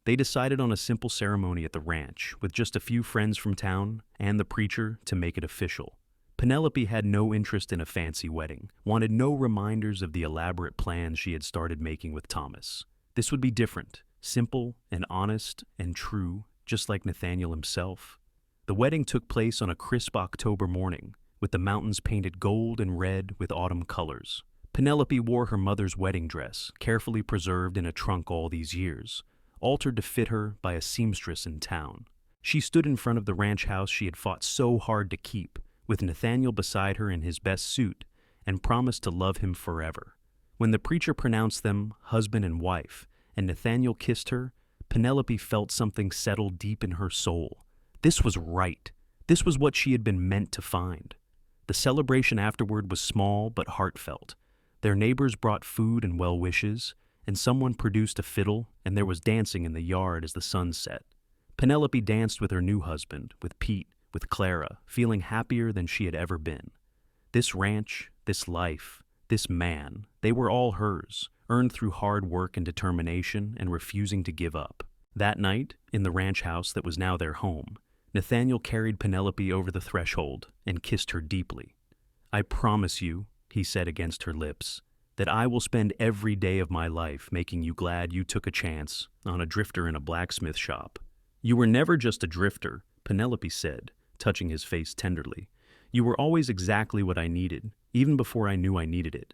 They decided on a simple ceremony at the ranch, with just a few friends from town and the preacher to make it official. Penelope had no interest in a fancy wedding, wanted no reminders of the elaborate plans she had started making with Thomas. This would be different, simple and honest and true, just like Nathaniel himself. The wedding took place on a crisp October morning, with the mountains painted gold and red with autumn colors. Penelope wore her mother's wedding dress, carefully preserved in a trunk all these years, altered to fit her by a seamstress in town. She stood in front of the ranch house she had fought so hard to keep, with Nathaniel beside her in his best suit, and promised to love him forever. When the preacher pronounced them husband and wife, and Nathaniel kissed her, Penelope felt something settle deep in her soul. This was right. This was what she had been meant to find. The celebration afterward was small but heartfelt. Their neighbors brought food and well wishes, and someone produced a fiddle, and there was dancing in the yard as the sun set. Penelope danced with her new husband, with Pete, with Clara, feeling happier than she had ever been. This ranch, this life, this man, they were all hers, earned through hard work and determination and refusing to give up. That night, in the ranch house that was now their home, Nathaniel carried Penelope over the threshold and kissed her deeply. "I promise you," he said against her lips, "that I will spend every day of my life making you glad you took a chance on a drifter in a blacksmith shop." "You were never just a drifter," Penelope said, touching his face tenderly. "You were always exactly what I needed, even before I knew I needed it."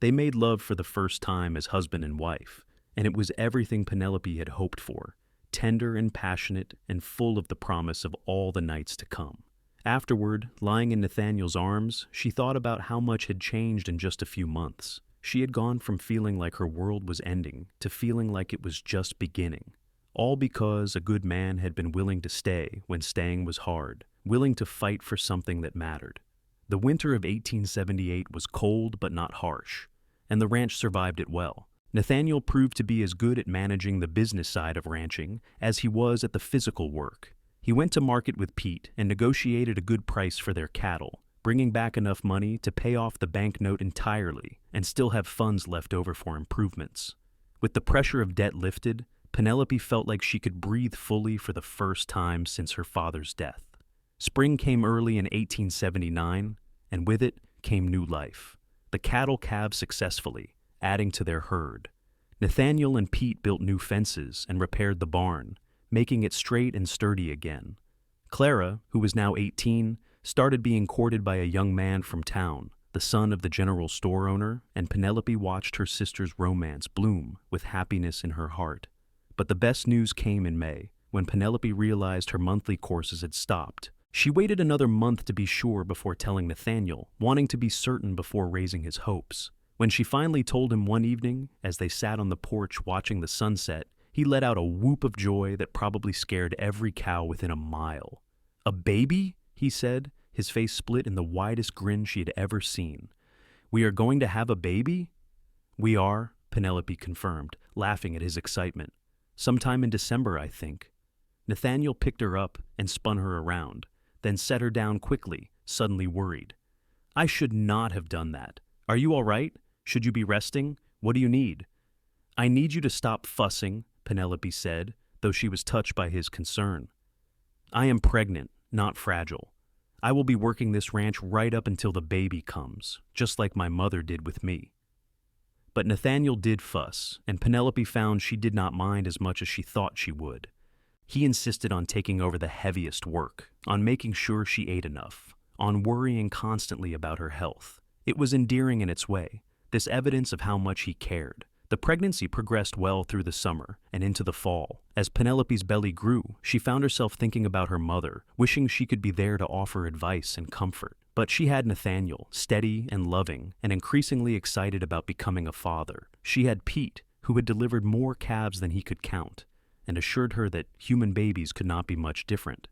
They made love for the first time as husband and wife, and it was everything Penelope had hoped for, tender and passionate and full of the promise of all the nights to come. Afterward, lying in Nathaniel's arms, she thought about how much had changed in just a few months. She had gone from feeling like her world was ending to feeling like it was just beginning. all because a good man had been willing to stay when staying was hard, willing to fight for something that mattered. The winter of 1878 was cold but not harsh, and the ranch survived it well. Nathaniel proved to be as good at managing the business side of ranching as he was at the physical work. He went to market with Pete and negotiated a good price for their cattle, bringing back enough money to pay off the banknote entirely and still have funds left over for improvements. With the pressure of debt lifted, Penelope felt like she could breathe fully for the first time since her father's death. Spring came early in 1879, and with it came new life. The cattle calved successfully, adding to their herd. Nathaniel and Pete built new fences and repaired the barn, making it straight and sturdy again. Clara, who was now 18, started being courted by a young man from town, the son of the general store owner, and Penelope watched her sister's romance bloom with happiness in her heart. But the best news came in May, when Penelope realized her monthly courses had stopped. She waited another month to be sure before telling Nathaniel, wanting to be certain before raising his hopes. When she finally told him one evening, as they sat on the porch watching the sunset, he let out a whoop of joy that probably scared every cow within a mile. "A baby?" he said, his face split in the widest grin she had ever seen. "We are going to have a baby?" "We are," Penelope confirmed, laughing at his excitement. "Sometime in December, I think." Nathaniel picked her up and spun her around, then set her down quickly, suddenly worried. "I should not have done that. Are you all right? Should you be resting? What do you need?" "I need you to stop fussing," Penelope said, though she was touched by his concern. "I am pregnant, not fragile. I will be working this ranch right up until the baby comes, just like my mother did with me." But Nathaniel did fuss, and Penelope found she did not mind as much as she thought she would. He insisted on taking over the heaviest work, on making sure she ate enough, on worrying constantly about her health. It was endearing in its way, this evidence of how much he cared. The pregnancy progressed well through the summer and into the fall. As Penelope's belly grew, she found herself thinking about her mother, wishing she could be there to offer advice and comfort. But she had Nathaniel, steady and loving, and increasingly excited about becoming a father. She had Pete, who had delivered more calves than he could count, and assured her that human babies could not be much different.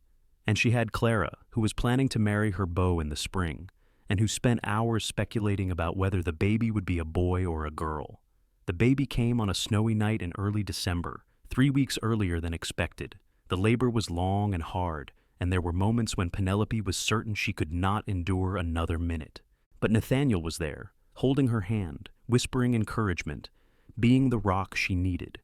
And she had Clara, who was planning to marry her beau in the spring, and who spent hours speculating about whether the baby would be a boy or a girl. The baby came on a snowy night in early December, 3 weeks earlier than expected. The labor was long and hard, and there were moments when Penelope was certain she could not endure another minute. But Nathaniel was there, holding her hand, whispering encouragement, being the rock she needed.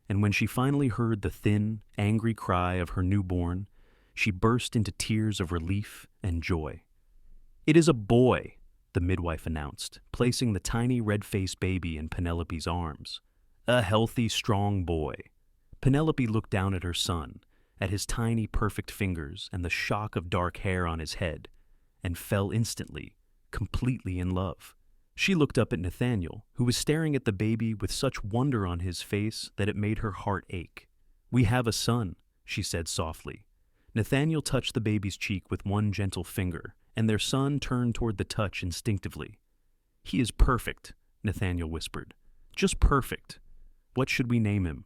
And when she finally heard the thin, angry cry of her newborn, she burst into tears of relief and joy. "It is a boy," the midwife announced, placing the tiny red-faced baby in Penelope's arms. "A healthy, strong boy." Penelope looked down at her son, at his tiny, perfect fingers and the shock of dark hair on his head, and fell instantly, completely in love. She looked up at Nathaniel, who was staring at the baby with such wonder on his face that it made her heart ache. "We have a son," she said softly. Nathaniel touched the baby's cheek with one gentle finger, and their son turned toward the touch instinctively. "He is perfect," Nathaniel whispered. "Just perfect. What should we name him?"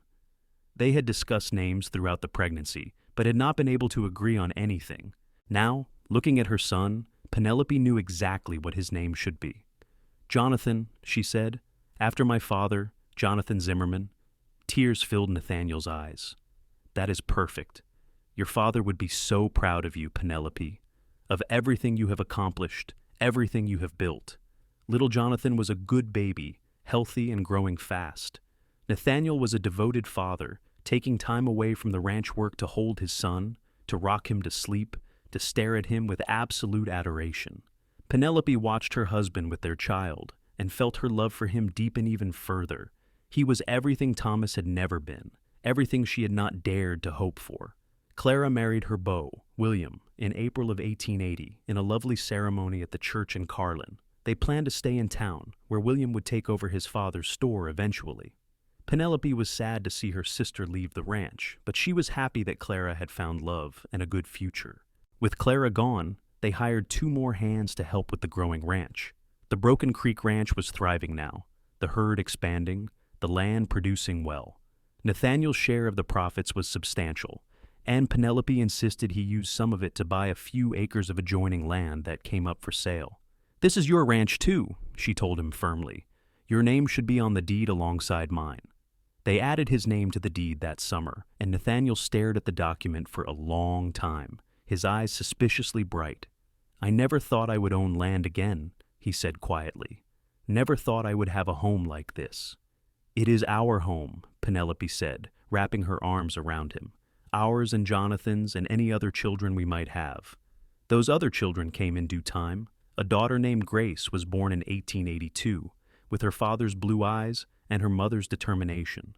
They had discussed names throughout the pregnancy, but had not been able to agree on anything. Now, looking at her son, Penelope knew exactly what his name should be. "Jonathan," she said, "after my father, Jonathan Zimmerman." Tears filled Nathaniel's eyes. "That is perfect. Your father would be so proud of you, Penelope, of everything you have accomplished, everything you have built. Little Jonathan was a good baby, healthy and growing fast. Nathaniel was a devoted father, taking time away from the ranch work to hold his son, to rock him to sleep, to stare at him with absolute adoration. Penelope watched her husband with their child and felt her love for him deepen even further. He was everything Thomas had never been, everything she had not dared to hope for. Clara married her beau, William, in April of 1880 in a lovely ceremony at the church in Carlin. They planned to stay in town, where William would take over his father's store eventually. Penelope was sad to see her sister leave the ranch, but she was happy that Clara had found love and a good future. With Clara gone, they hired 2 more hands to help with the growing ranch. The Broken Creek Ranch was thriving now, the herd expanding, the land producing well. Nathaniel's share of the profits was substantial, and Penelope insisted he use some of it to buy a few acres of adjoining land that came up for sale. "This is your ranch too," she told him firmly. "Your name should be on the deed alongside mine." They added his name to the deed that summer, and Nathaniel stared at the document for a long time, his eyes suspiciously bright. "I never thought I would own land again," he said quietly. "Never thought I would have a home like this." "It is our home," Penelope said, wrapping her arms around him. "Ours and Jonathan's and any other children we might have." Those other children came in due time. A daughter named Grace was born in 1882, with her father's blue eyes and her mother's determination.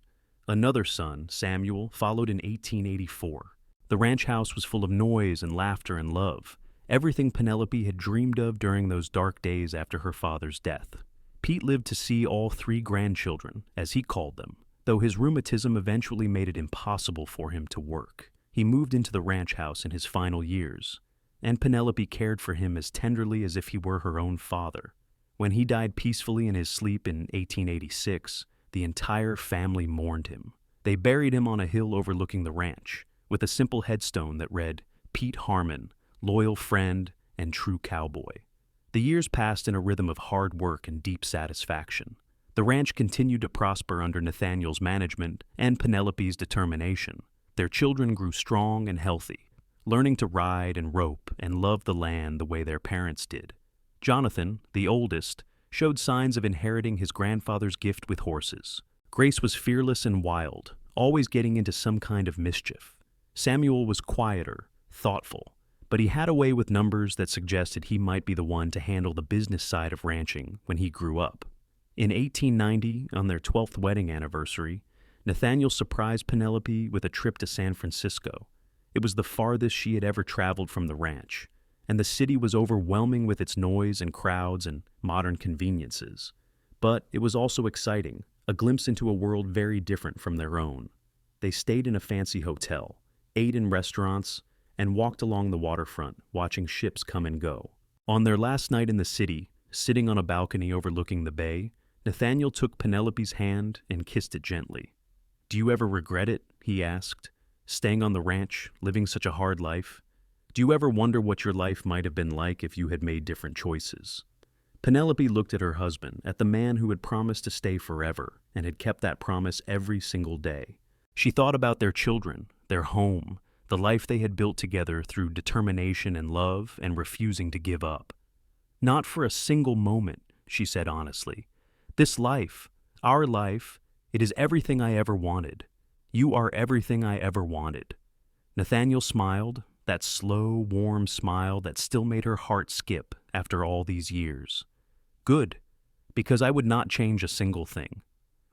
Another son, Samuel, followed in 1884. The ranch house was full of noise and laughter and love, everything Penelope had dreamed of during those dark days after her father's death. Pete lived to see all 3 grandchildren, as he called them, though his rheumatism eventually made it impossible for him to work. He moved into the ranch house in his final years, and Penelope cared for him as tenderly as if he were her own father. When he died peacefully in his sleep in 1886, the entire family mourned him. They buried him on a hill overlooking the ranch, with a simple headstone that read, "Pete Harmon, loyal friend and true cowboy." The years passed in a rhythm of hard work and deep satisfaction. The ranch continued to prosper under Nathaniel's management and Penelope's determination. Their children grew strong and healthy, learning to ride and rope and love the land the way their parents did. Jonathan, the oldest, showed signs of inheriting his grandfather's gift with horses. Grace was fearless and wild, always getting into some kind of mischief. Samuel was quieter, thoughtful, but he had a way with numbers that suggested he might be the one to handle the business side of ranching when he grew up. In 1890, on their 12th wedding anniversary, Nathaniel surprised Penelope with a trip to San Francisco. It was the farthest she had ever traveled from the ranch, and the city was overwhelming with its noise and crowds and modern conveniences. But it was also exciting, a glimpse into a world very different from their own. They stayed in a fancy hotel, ate in restaurants, and walked along the waterfront, watching ships come and go. On their last night in the city, sitting on a balcony overlooking the bay, Nathaniel took Penelope's hand and kissed it gently. "Do you ever regret it?" he asked. "Staying on the ranch, living such a hard life? Do you ever wonder what your life might have been like if you had made different choices?" Penelope looked at her husband, at the man who had promised to stay forever and had kept that promise every single day. She thought about their children, their home, the life they had built together through determination and love and refusing to give up. "Not for a single moment," she said honestly. "This life, our life, it is everything I ever wanted. You are everything I ever wanted." Nathaniel smiled, that slow, warm smile that still made her heart skip after all these years. "Good, because I would not change a single thing.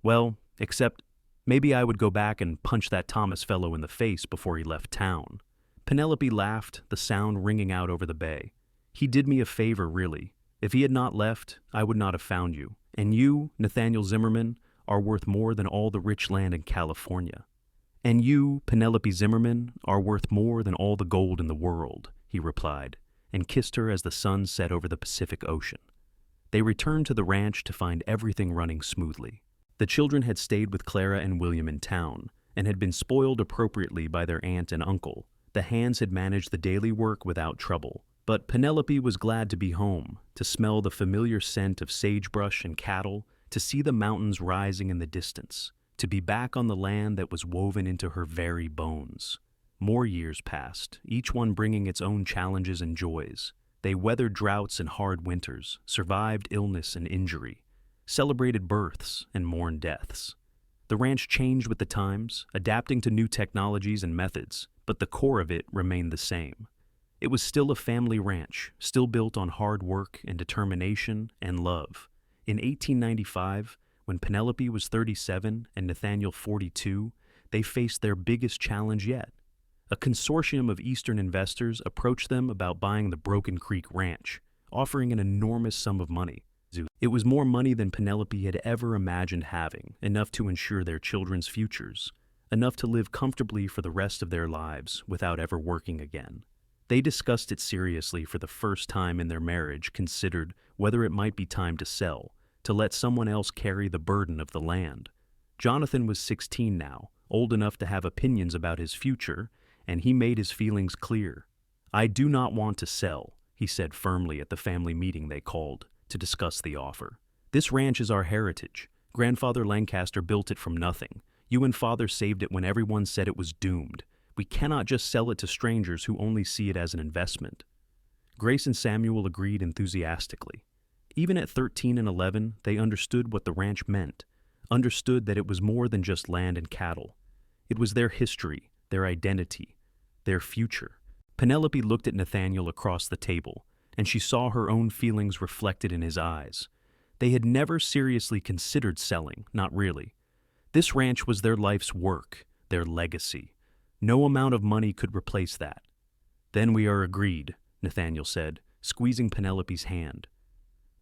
Well, except maybe I would go back and punch that Thomas fellow in the face before he left town." Penelope laughed, the sound ringing out over the bay. "He did me a favor, really. If he had not left, I would not have found you. And you, Nathaniel Zimmerman, are worth more than all the rich land in California." "And you, Penelope Zimmerman, are worth more than all the gold in the world," he replied, and kissed her as the sun set over the Pacific Ocean. They returned to the ranch to find everything running smoothly. The children had stayed with Clara and William in town, and had been spoiled appropriately by their aunt and uncle. The hands had managed the daily work without trouble. But Penelope was glad to be home, to smell the familiar scent of sagebrush and cattle, to see the mountains rising in the distance, to be back on the land that was woven into her very bones. More years passed, each one bringing its own challenges and joys. They weathered droughts and hard winters, survived illness and injury, celebrated births and mourned deaths. The ranch changed with the times, adapting to new technologies and methods, but the core of it remained the same. It was still a family ranch, still built on hard work and determination and love. In 1895, when Penelope was 37 and Nathaniel 42, they faced their biggest challenge yet. A consortium of Eastern investors approached them about buying the Broken Creek Ranch, offering an enormous sum of money. It was more money than Penelope had ever imagined having, enough to ensure their children's futures, enough to live comfortably for the rest of their lives without ever working again. They discussed it seriously for the first time in their marriage, considered whether it might be time to sell, to let someone else carry the burden of the land. Jonathan was 16 now, old enough to have opinions about his future, and he made his feelings clear. "I do not want to sell," he said firmly at the family meeting they called to discuss the offer. "This ranch is our heritage. Grandfather Lancaster built it from nothing. You and Father saved it when everyone said it was doomed. We cannot just sell it to strangers who only see it as an investment." Grace and Samuel agreed enthusiastically. Even at 13 and 11, they understood what the ranch meant, understood that it was more than just land and cattle. It was their history, their identity, their future. Penelope looked at Nathaniel across the table, and she saw her own feelings reflected in his eyes. They had never seriously considered selling, not really. This ranch was their life's work, their legacy. No amount of money could replace that. "Then we are agreed," Nathaniel said, squeezing Penelope's hand.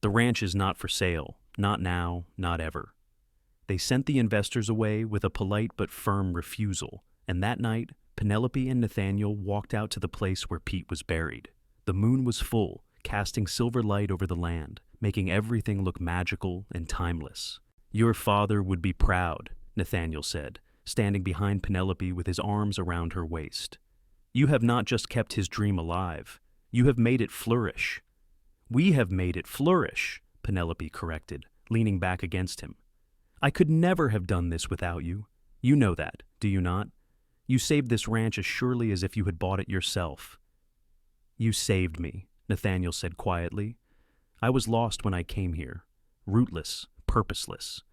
"The ranch is not for sale, not now, not ever." They sent the investors away with a polite but firm refusal, and that night, Penelope and Nathaniel walked out to the place where Pete was buried. The moon was full, casting silver light over the land, making everything look magical and timeless. "Your father would be proud," Nathaniel said, standing behind Penelope with his arms around her waist. "You have not just kept his dream alive, you have made it flourish." "We have made it flourish," Penelope corrected, leaning back against him. "I could never have done this without you. You know that, do you not? You saved this ranch as surely as if you had bought it yourself." "You saved me," Nathaniel said quietly. "I was lost when I came here, rootless, purposeless.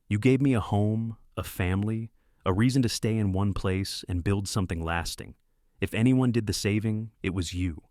You gave me a home, a family, a reason to stay in one place and build something lasting. If anyone did the saving, it was you."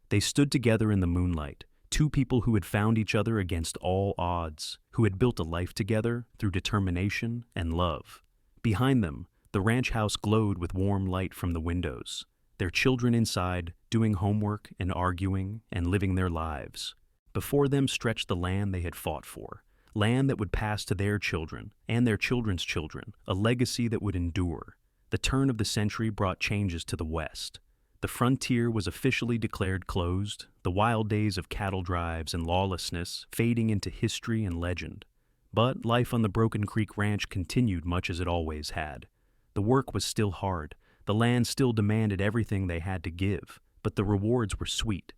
They stood together in the moonlight, two people who had found each other against all odds, who had built a life together through determination and love. Behind them, the ranch house glowed with warm light from the windows, their children inside, doing homework and arguing and living their lives. Before them stretched the land they had fought for, land that would pass to their children and their children's children, a legacy that would endure. The turn of the century brought changes to the West. The frontier was officially declared closed, the wild days of cattle drives and lawlessness fading into history and legend. But life on the Broken Creek Ranch continued much as it always had. The work was still hard, the land still demanded everything they had to give, but the rewards were sweet.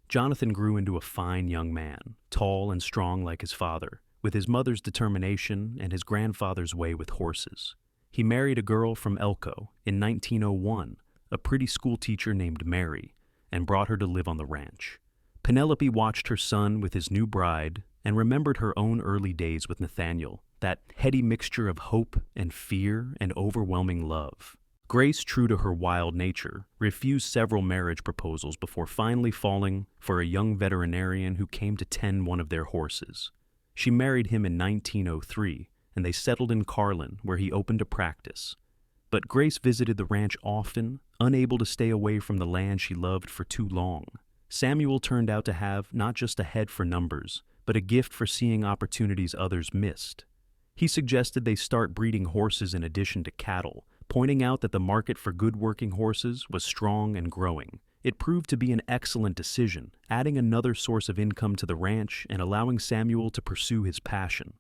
Jonathan grew into a fine young man, tall and strong like his father, with his mother's determination and his grandfather's way with horses. He married a girl from Elko in 1901, a pretty schoolteacher named Mary, and brought her to live on the ranch. Penelope watched her son with his new bride and remembered her own early days with Nathaniel, that heady mixture of hope and fear and overwhelming love. Grace, true to her wild nature, refused several marriage proposals before finally falling for a young veterinarian who came to tend one of their horses. She married him in 1903, and they settled in Carlin, where he opened a practice. But Grace visited the ranch often, unable to stay away from the land she loved for too long. Samuel turned out to have not just a head for numbers, but a gift for seeing opportunities others missed. He suggested they start breeding horses in addition to cattle, pointing out that the market for good working horses was strong and growing. It proved to be an excellent decision, adding another source of income to the ranch and allowing Samuel to pursue his passion.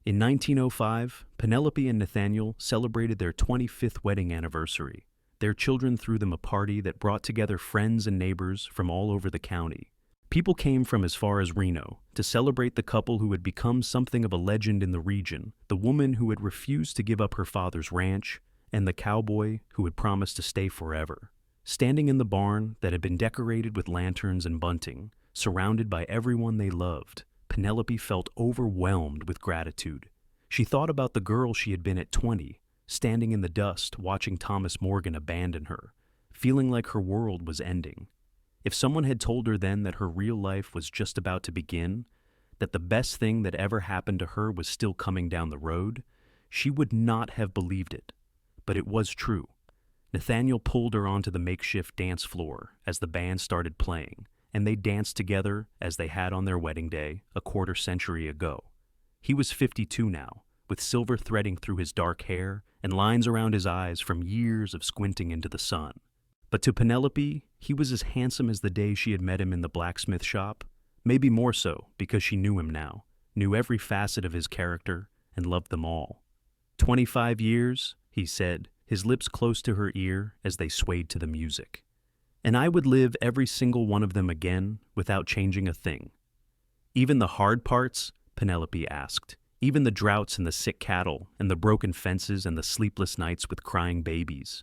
In 1905, Penelope and Nathaniel celebrated their 25th wedding anniversary. Their children threw them a party that brought together friends and neighbors from all over the county. People came from as far as Reno to celebrate the couple who had become something of a legend in the region, the woman who had refused to give up her father's ranch, and the cowboy who had promised to stay forever. Standing in the barn that had been decorated with lanterns and bunting, surrounded by everyone they loved, Penelope felt overwhelmed with gratitude. She thought about the girl she had been at 20, standing in the dust watching Thomas Morgan abandon her, feeling like her world was ending. If someone had told her then that her real life was just about to begin, that the best thing that ever happened to her was still coming down the road, she would not have believed it. But it was true. Nathaniel pulled her onto the makeshift dance floor as the band started playing, and they danced together as they had on their wedding day a quarter century ago. He was 52 now, with silver threading through his dark hair and lines around his eyes from years of squinting into the sun. But to Penelope, he was as handsome as the day she had met him in the blacksmith shop, maybe more so because she knew him now, knew every facet of his character, and loved them all. 25 years, he said, his lips close to her ear as they swayed to the music. And I would live every single one of them again without changing a thing. Even the hard parts? Penelope asked. Even the droughts and the sick cattle and the broken fences and the sleepless nights with crying babies.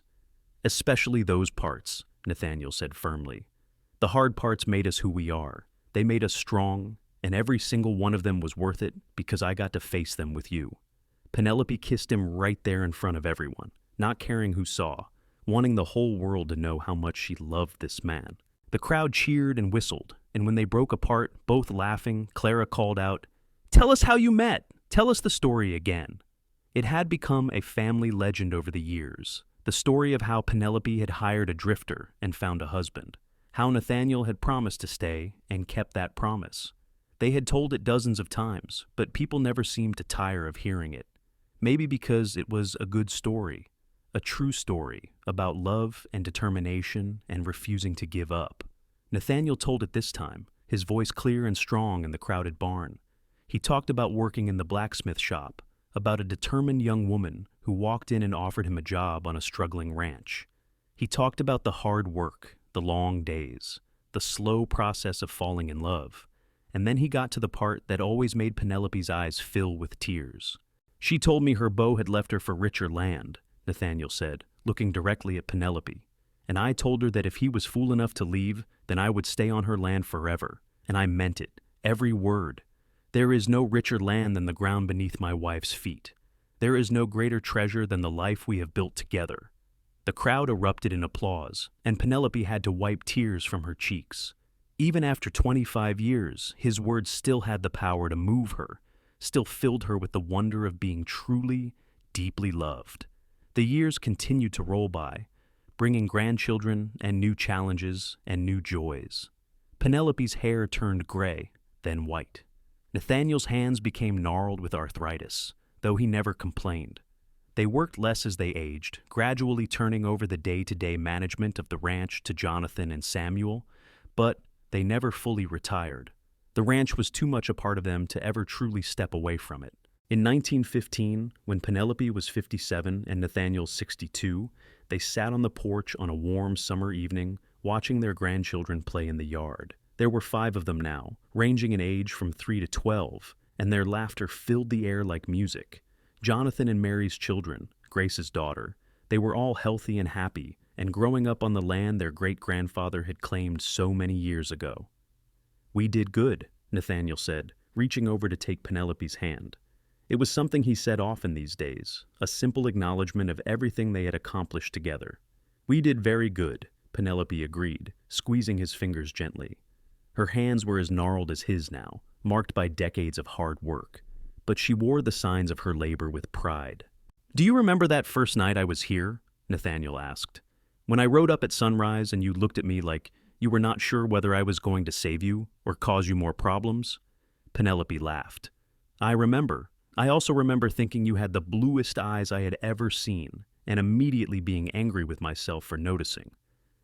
Especially those parts, Nathaniel said firmly. The hard parts made us who we are. They made us strong, and every single one of them was worth it because I got to face them with you. Penelope kissed him right there in front of everyone, not caring who saw, wanting the whole world to know how much she loved this man. The crowd cheered and whistled, and when they broke apart, both laughing, Clara called out, "Tell us how you met! Tell us the story again." It had become a family legend over the years, the story of how Penelope had hired a drifter and found a husband, how Nathaniel had promised to stay and kept that promise. They had told it dozens of times, but people never seemed to tire of hearing it. Maybe because it was a good story, a true story about love and determination and refusing to give up. Nathaniel told it this time, his voice clear and strong in the crowded barn. He talked about working in the blacksmith shop, about a determined young woman who walked in and offered him a job on a struggling ranch. He talked about the hard work, the long days, the slow process of falling in love. And then he got to the part that always made Penelope's eyes fill with tears. "She told me her beau had left her for richer land," Nathaniel said, looking directly at Penelope. "And I told her that if he was fool enough to leave, then I would stay on her land forever. And I meant it, every word. There is no richer land than the ground beneath my wife's feet. There is no greater treasure than the life we have built together." The crowd erupted in applause, and Penelope had to wipe tears from her cheeks. Even after 25 years, his words still had the power to move her, still filled her with the wonder of being truly, deeply loved. The years continued to roll by, bringing grandchildren and new challenges and new joys. Penelope's hair turned gray, then white. Nathaniel's hands became gnarled with arthritis, though he never complained. They worked less as they aged, gradually turning over the day-to-day management of the ranch to Jonathan and Samuel, but they never fully retired. The ranch was too much a part of them to ever truly step away from it. In 1915, when Penelope was 57 and Nathaniel 62, they sat on the porch on a warm summer evening, watching their grandchildren play in the yard. There were 5 of them now, ranging in age from 3 to 12, and their laughter filled the air like music. Jonathan and Mary's children, Grace's daughter, they were all healthy and happy, and growing up on the land their great-grandfather had claimed so many years ago. "We did good," Nathaniel said, reaching over to take Penelope's hand. It was something he said often these days, a simple acknowledgement of everything they had accomplished together. "We did very good," Penelope agreed, squeezing his fingers gently. Her hands were as gnarled as his now, marked by decades of hard work, but she wore the signs of her labor with pride. "Do you remember that first night I was here?" Nathaniel asked. "When I rode up at sunrise and you looked at me like you were not sure whether I was going to save you or cause you more problems?" Penelope laughed. "I remember. I also remember thinking you had the bluest eyes I had ever seen, and immediately being angry with myself for noticing.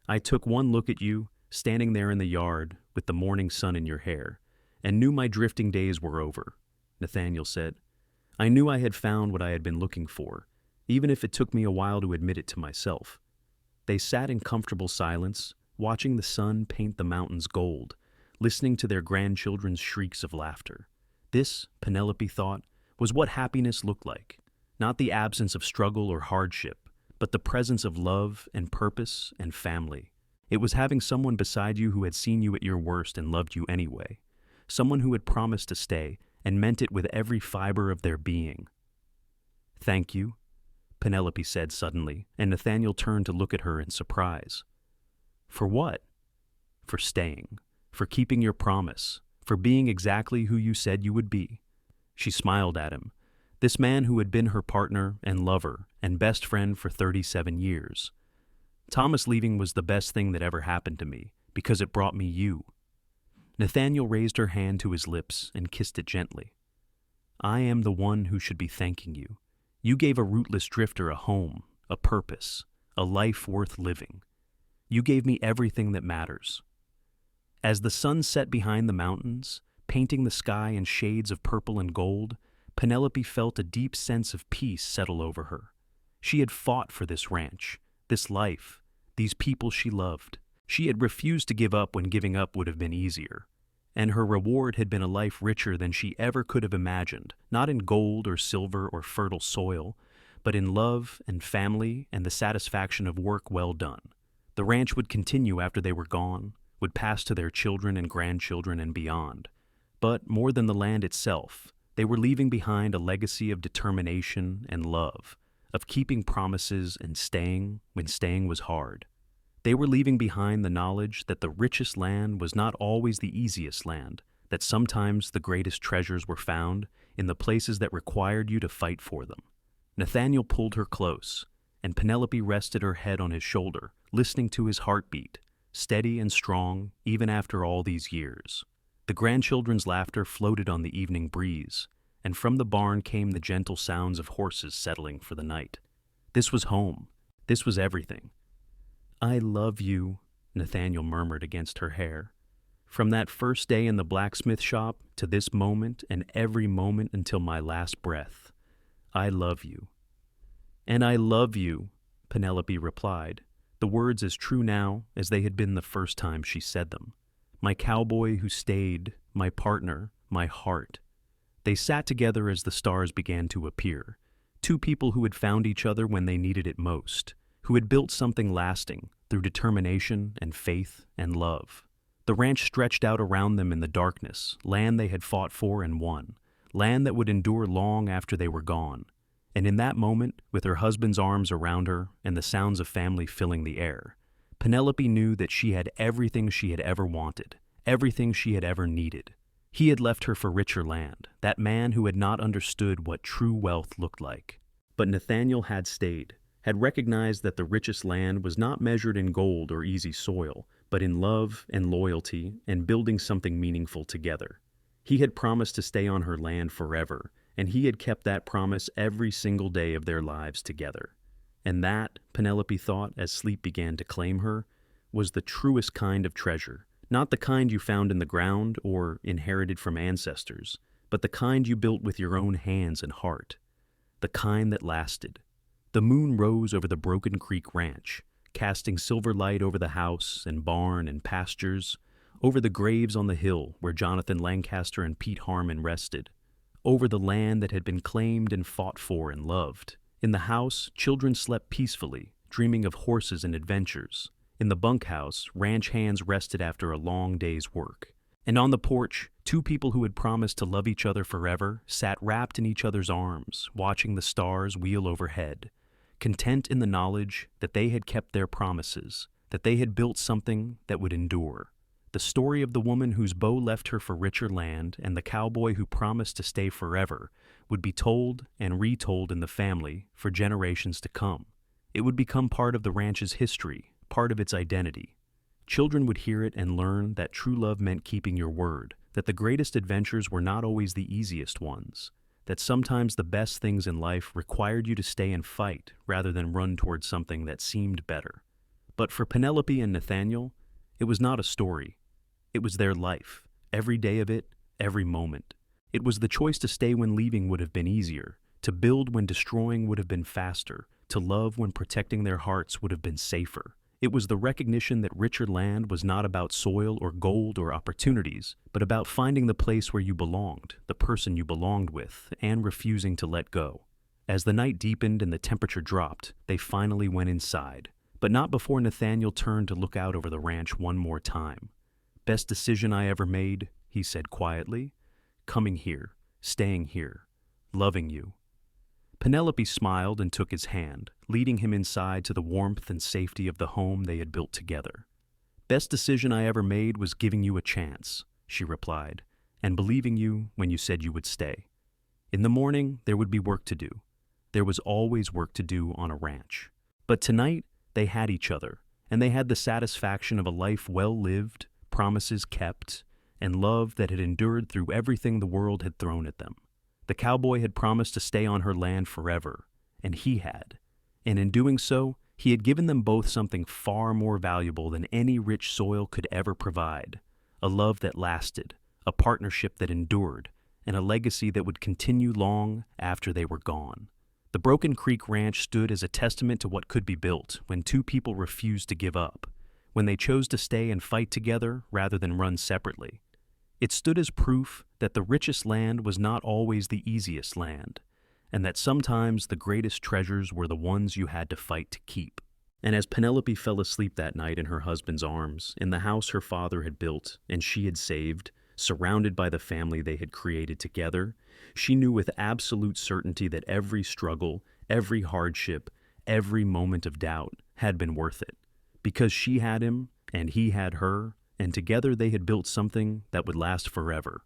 I took one look at you, standing there in the yard with the morning sun in your hair, and knew my drifting days were over," Nathaniel said. "I knew I had found what I had been looking for, even if it took me a while to admit it to myself." They sat in comfortable silence, watching the sun paint the mountains gold, listening to their grandchildren's shrieks of laughter. This, Penelope thought, was what happiness looked like. Not the absence of struggle or hardship, but the presence of love and purpose and family. It was having someone beside you who had seen you at your worst and loved you anyway. Someone who had promised to stay and meant it with every fiber of their being. "Thank you," Penelope said suddenly, and Nathaniel turned to look at her in surprise. "For what?" "For staying, for keeping your promise, for being exactly who you said you would be." She smiled at him, this man who had been her partner and lover and best friend for 37 years. "Thomas leaving was the best thing that ever happened to me, because it brought me you." Nathaniel raised her hand to his lips and kissed it gently. "I am the one who should be thanking you. You gave a rootless drifter a home, a purpose, a life worth living. You gave me everything that matters." As the sun set behind the mountains, painting the sky in shades of purple and gold, Penelope felt a deep sense of peace settle over her. She had fought for this ranch, this life, these people she loved. She had refused to give up when giving up would have been easier. And her reward had been a life richer than she ever could have imagined, not in gold or silver or fertile soil, but in love and family and the satisfaction of work well done. The ranch would continue after they were gone, would pass to their children and grandchildren and beyond. But more than the land itself, they were leaving behind a legacy of determination and love, of keeping promises and staying when staying was hard. They were leaving behind the knowledge that the richest land was not always the easiest land, that sometimes the greatest treasures were found in the places that required you to fight for them. Nathaniel pulled her close, and Penelope rested her head on his shoulder, listening to his heartbeat, steady and strong even after all these years. The grandchildren's laughter floated on the evening breeze, and from the barn came the gentle sounds of horses settling for the night. This was home. This was everything. "I love you," Nathaniel murmured against her hair. "From that first day in the blacksmith shop to this moment and every moment until my last breath. I love you." "And I love you," Penelope replied, the words as true now as they had been the first time she said them. "My cowboy who stayed, my partner, my heart." They sat together as the stars began to appear, two people who had found each other when they needed it most, who had built something lasting through determination and faith and love. The ranch stretched out around them in the darkness, land they had fought for and won, land that would endure long after they were gone. And in that moment, with her husband's arms around her and the sounds of family filling the air, Penelope knew that she had everything she had ever wanted, everything she had ever needed. He had left her for richer land, that man who had not understood what true wealth looked like. But Nathaniel had stayed, had recognized that the richest land was not measured in gold or easy soil, but in love and loyalty and building something meaningful together. He had promised to stay on her land forever, and he had kept that promise every single day of their lives together. And that, Penelope thought as sleep began to claim her, was the truest kind of treasure, not the kind you found in the ground or inherited from ancestors, but the kind you built with your own hands and heart, the kind that lasted. The moon rose over the Broken Creek Ranch, casting silver light over the house and barn and pastures, over the graves on the hill where Jonathan Lancaster and Pete Harmon rested, over the land that had been claimed and fought for and loved. In the house, children slept peacefully, dreaming of horses and adventures. In the bunkhouse, ranch hands rested after a long day's work. And on the porch, two people who had promised to love each other forever sat wrapped in each other's arms, watching the stars wheel overhead, content in the knowledge that they had kept their promises, that they had built something that would endure. The story of the woman whose bow left her for richer land and the cowboy who promised to stay forever would be told and retold in the family for generations to come. It would become part of the ranch's history, part of its identity. Children would hear it and learn that true love meant keeping your word, that the greatest adventures were not always the easiest ones, that sometimes the best things in life required you to stay and fight rather than run towards something that seemed better. But for Penelope and Nathaniel, it was not a story. It was their life, every day of it, every moment. It was the choice to stay when leaving would have been easier, to build when destroying would have been faster, to love when protecting their hearts would have been safer. It was the recognition that richer land was not about soil or gold or opportunities, but about finding the place where you belonged, the person you belonged with, and refusing to let go. As the night deepened and the temperature dropped, they finally went inside, but not before Nathaniel turned to look out over the ranch one more time. "Best decision I ever made," he said quietly. "Coming here, staying here, loving you." Penelope smiled and took his hand, leading him inside to the warmth and safety of the home they had built together. "Best decision I ever made was giving you a chance," she replied, "and believing you when you said you would stay. In the morning, there would be work to do. There was always work to do on a ranch. But tonight, they had each other, and they had the satisfaction of a life well lived, promises kept, and love that had endured through everything the world had thrown at them. The cowboy had promised to stay on her land forever, and he had. And in doing so, he had given them both something far more valuable than any rich soil could ever provide, a love that lasted, a partnership that endured, and a legacy that would continue long after they were gone. The Broken Creek Ranch stood as a testament to what could be built when two people refused to give up, when they chose to stay and fight together rather than run separately. It stood as proof that the richest land was not always the easiest land, and that sometimes the greatest treasures were the ones you had to fight to keep. And as Penelope fell asleep that night in her husband's arms, in the house her father had built and she had saved, surrounded by the family they had created together, she knew with absolute certainty that every struggle, every hardship, every moment of doubt had been worth it, because she had him and he had her, and together they had built something that would last forever,